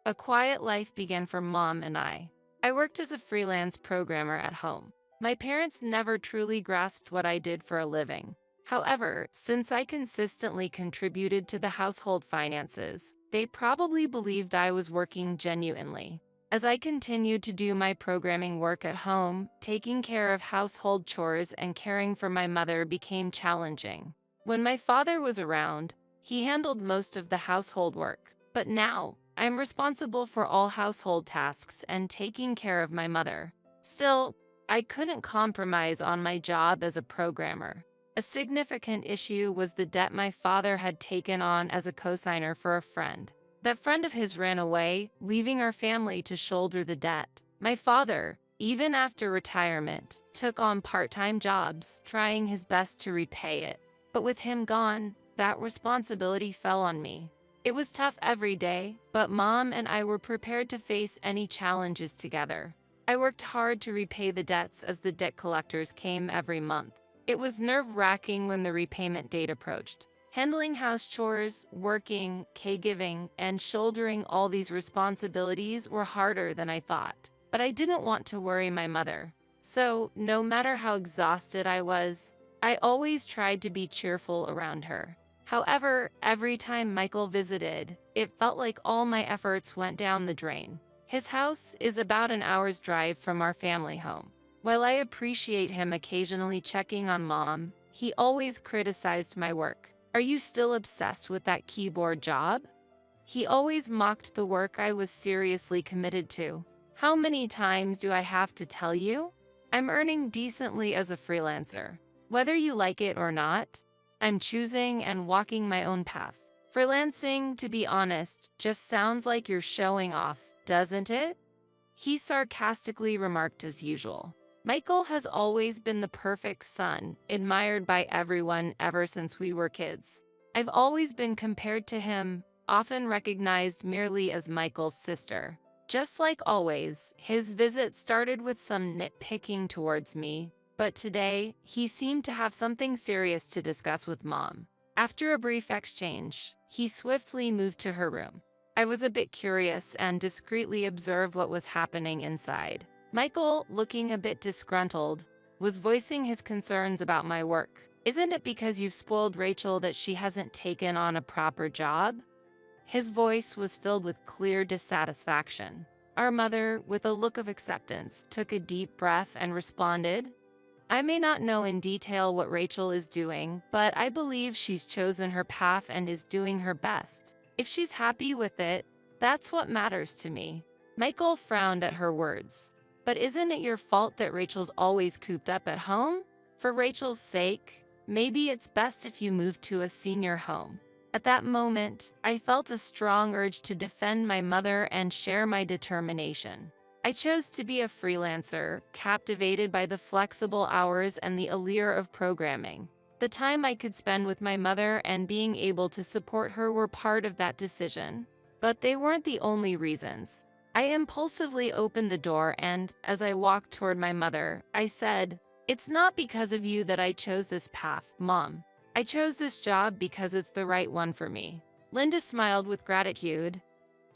a quiet life began for Mom and I. I worked as a freelance programmer at home. My parents never truly grasped what I did for a living. However, since I consistently contributed to the household finances, they probably believed I was working genuinely. As I continued to do my programming work at home, taking care of household chores and caring for my mother became challenging. When my father was around, he handled most of the household work. But now, I'm responsible for all household tasks and taking care of my mother. Still, I couldn't compromise on my job as a programmer. A significant issue was the debt my father had taken on as a cosigner for a friend. That friend of his ran away, leaving our family to shoulder the debt. My father, even after retirement, took on part-time jobs, trying his best to repay it. But with him gone, that responsibility fell on me. It was tough every day, but Mom and I were prepared to face any challenges together. I worked hard to repay the debts as the debt collectors came every month. It was nerve-wracking when the repayment date approached. Handling house chores, working, caregiving, and shouldering all these responsibilities were harder than I thought. But I didn't want to worry my mother. So, no matter how exhausted I was, I always tried to be cheerful around her. However, every time Michael visited, it felt like all my efforts went down the drain. His house is about an hour's drive from our family home. While I appreciate him occasionally checking on Mom, he always criticized my work. "Are you still obsessed with that keyboard job?" He always mocked the work I was seriously committed to. "How many times do I have to tell you? I'm earning decently as a freelancer. Whether you like it or not, I'm choosing and walking my own path. Freelancing, to be honest, just sounds like you're showing off, doesn't it?" He sarcastically remarked as usual. Michael has always been the perfect son, admired by everyone ever since we were kids. I've always been compared to him, often recognized merely as Michael's sister. Just like always, his visit started with some nitpicking towards me, but today, he seemed to have something serious to discuss with Mom. After a brief exchange, he swiftly moved to her room. I was a bit curious and discreetly observed what was happening inside. Michael, looking a bit disgruntled, was voicing his concerns about my work. "Isn't it because you've spoiled Rachel that she hasn't taken on a proper job?" His voice was filled with clear dissatisfaction. Our mother, with a look of acceptance, took a deep breath and responded, "I may not know in detail what Rachel is doing, but I believe she's chosen her path and is doing her best. If she's happy with it, that's what matters to me." Michael frowned at her words. "But isn't it your fault that Rachel's always cooped up at home? For Rachel's sake, maybe it's best if you move to a senior home." At that moment, I felt a strong urge to defend my mother and share my determination. I chose to be a freelancer, captivated by the flexible hours and the allure of programming. The time I could spend with my mother and being able to support her were part of that decision. But they weren't the only reasons. I impulsively opened the door and, as I walked toward my mother, I said, "It's not because of you that I chose this path, Mom. I chose this job because it's the right one for me." Linda smiled with gratitude.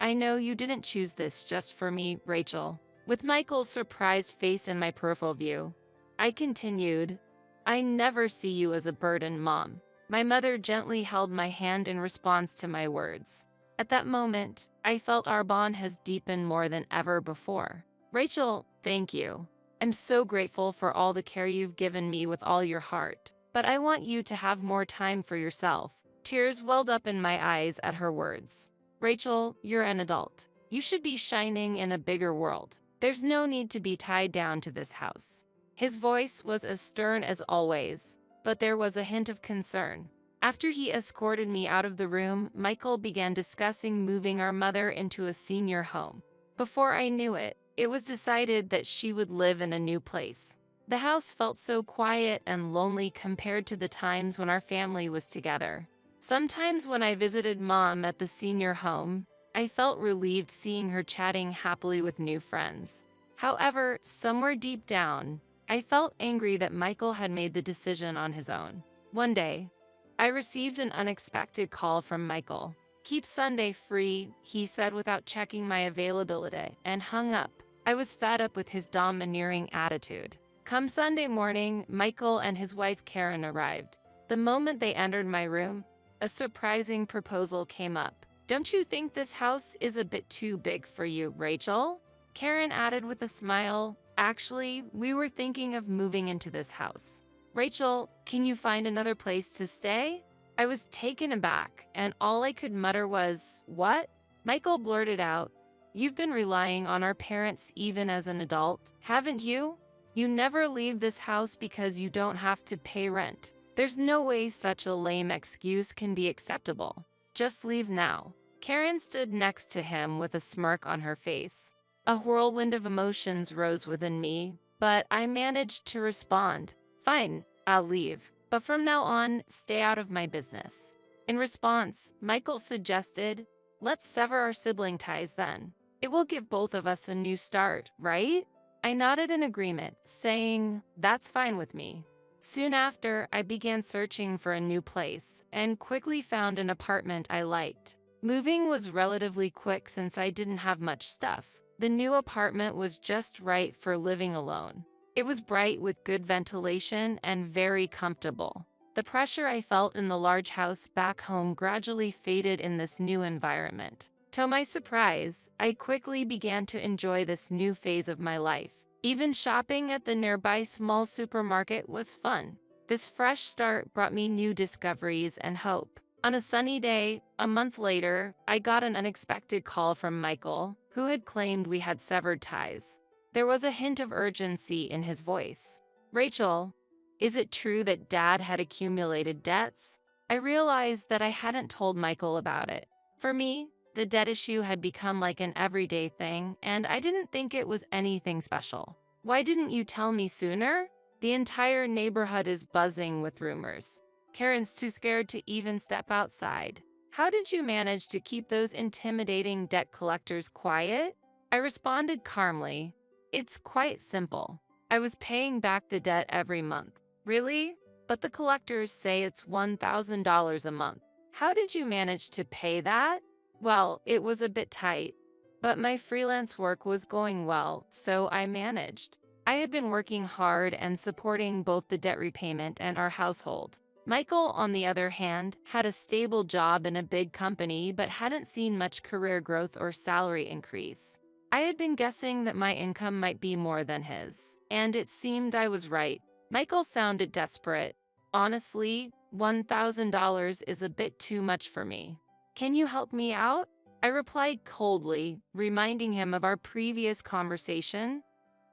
"I know you didn't choose this just for me, Rachel." With Michael's surprised face in my peripheral view, I continued, "I never see you as a burden, Mom." My mother gently held my hand in response to my words. At that moment, I felt our bond has deepened more than ever before. "Rachel, thank you. I'm so grateful for all the care you've given me with all your heart. But I want you to have more time for yourself." Tears welled up in my eyes at her words. "Rachel, you're an adult. You should be shining in a bigger world. There's no need to be tied down to this house." His voice was as stern as always, but there was a hint of concern. After he escorted me out of the room, Michael began discussing moving our mother into a senior home. Before I knew it, it was decided that she would live in a new place. The house felt so quiet and lonely compared to the times when our family was together. Sometimes when I visited Mom at the senior home, I felt relieved seeing her chatting happily with new friends. However, somewhere deep down, I felt angry that Michael had made the decision on his own. One day, I received an unexpected call from Michael. "Keep Sunday free," he said without checking my availability, and hung up. I was fed up with his domineering attitude. Come Sunday morning, Michael and his wife Karen arrived. The moment they entered my room, a surprising proposal came up. "Don't you think this house is a bit too big for you, Rachel?" Karen added with a smile. "Actually, we were thinking of moving into this house. Rachel, can you find another place to stay?" I was taken aback, and all I could mutter was, "What?" Michael blurted out, "You've been relying on our parents even as an adult, haven't you? You never leave this house because you don't have to pay rent. There's no way such a lame excuse can be acceptable. Just leave now." Karen stood next to him with a smirk on her face. A whirlwind of emotions rose within me, but I managed to respond, "Fine, I'll leave. But from now on, stay out of my business." In response, Michael suggested, "Let's sever our sibling ties then. It will give both of us a new start, right?" I nodded in agreement, saying, "That's fine with me." Soon after, I began searching for a new place and quickly found an apartment I liked. Moving was relatively quick since I didn't have much stuff. The new apartment was just right for living alone. It was bright with good ventilation and very comfortable. The pressure I felt in the large house back home gradually faded in this new environment. To my surprise, I quickly began to enjoy this new phase of my life. Even shopping at the nearby small supermarket was fun. This fresh start brought me new discoveries and hope. On a sunny day, a month later, I got an unexpected call from Michael, who had claimed we had severed ties. There was a hint of urgency in his voice. "Rachel, is it true that Dad had accumulated debts?" I realized that I hadn't told Michael about it. For me, the debt issue had become like an everyday thing, and I didn't think it was anything special. "Why didn't you tell me sooner? The entire neighborhood is buzzing with rumors. Karen's too scared to even step outside. How did you manage to keep those intimidating debt collectors quiet?" I responded calmly, "It's quite simple. I was paying back the debt every month." "Really? But the collectors say it's $1,000 a month. How did you manage to pay that?" "Well, it was a bit tight, but my freelance work was going well, so I managed. I had been working hard and supporting both the debt repayment and our household." Michael, on the other hand, had a stable job in a big company but hadn't seen much career growth or salary increase. I had been guessing that my income might be more than his, and it seemed I was right. Michael sounded desperate. "Honestly, $1,000 is a bit too much for me. Can you help me out?" I replied coldly, reminding him of our previous conversation.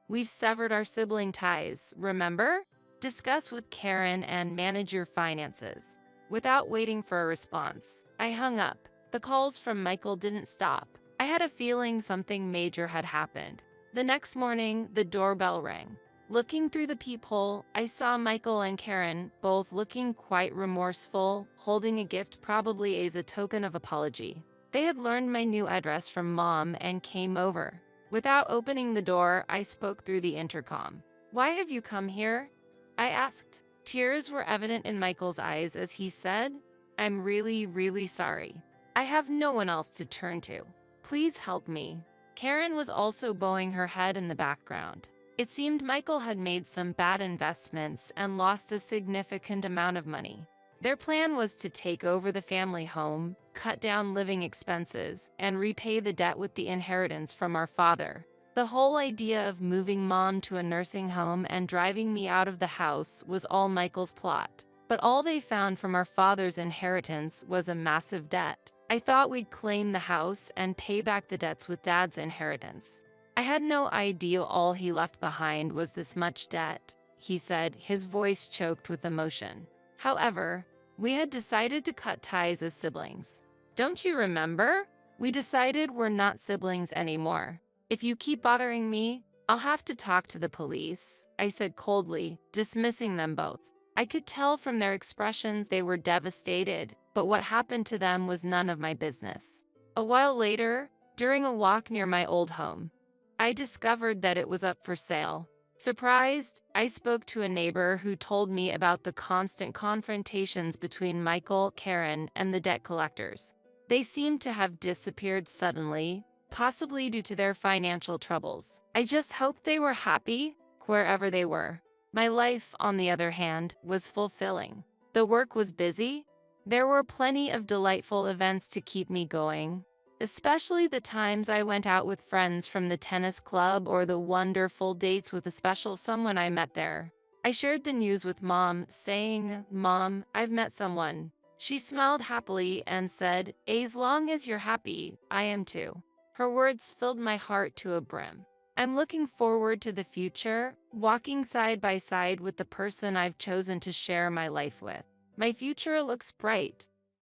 "We've severed our sibling ties, remember? Discuss with Karen and manage your finances." Without waiting for a response, I hung up. The calls from Michael didn't stop. I had a feeling something major had happened. The next morning, the doorbell rang. Looking through the peephole, I saw Michael and Karen, both looking quite remorseful, holding a gift probably as a token of apology. They had learned my new address from Mom and came over. Without opening the door, I spoke through the intercom. "Why have you come here?" I asked. Tears were evident in Michael's eyes as he said, "I'm really sorry. I have no one else to turn to. Please help me." Karen was also bowing her head in the background. It seemed Michael had made some bad investments and lost a significant amount of money. Their plan was to take over the family home, cut down living expenses, and repay the debt with the inheritance from our father. The whole idea of moving Mom to a nursing home and driving me out of the house was all Michael's plot. But all they found from our father's inheritance was a massive debt. I thought we'd claim the house and pay back the debts with Dad's inheritance. "I had no idea all he left behind was this much debt," he said, his voice choked with emotion. "However, we had decided to cut ties as siblings. Don't you remember? We decided we're not siblings anymore." "If you keep bothering me, I'll have to talk to the police," I said coldly, dismissing them both. I could tell from their expressions they were devastated, but what happened to them was none of my business. A while later, during a walk near my old home, I discovered that it was up for sale. Surprised, I spoke to a neighbor who told me about the constant confrontations between Michael, Karen, and the debt collectors. They seemed to have disappeared suddenly, possibly due to their financial troubles. I just hoped they were happy, wherever they were. My life, on the other hand, was fulfilling. The work was busy. There were plenty of delightful events to keep me going, especially the times I went out with friends from the tennis club or the wonderful dates with a special someone I met there. I shared the news with Mom, saying, "Mom, I've met someone." She smiled happily and said, "As long as you're happy, I am too." Her words filled my heart to a brim. I'm looking forward to the future, walking side by side with the person I've chosen to share my life with. My future looks bright,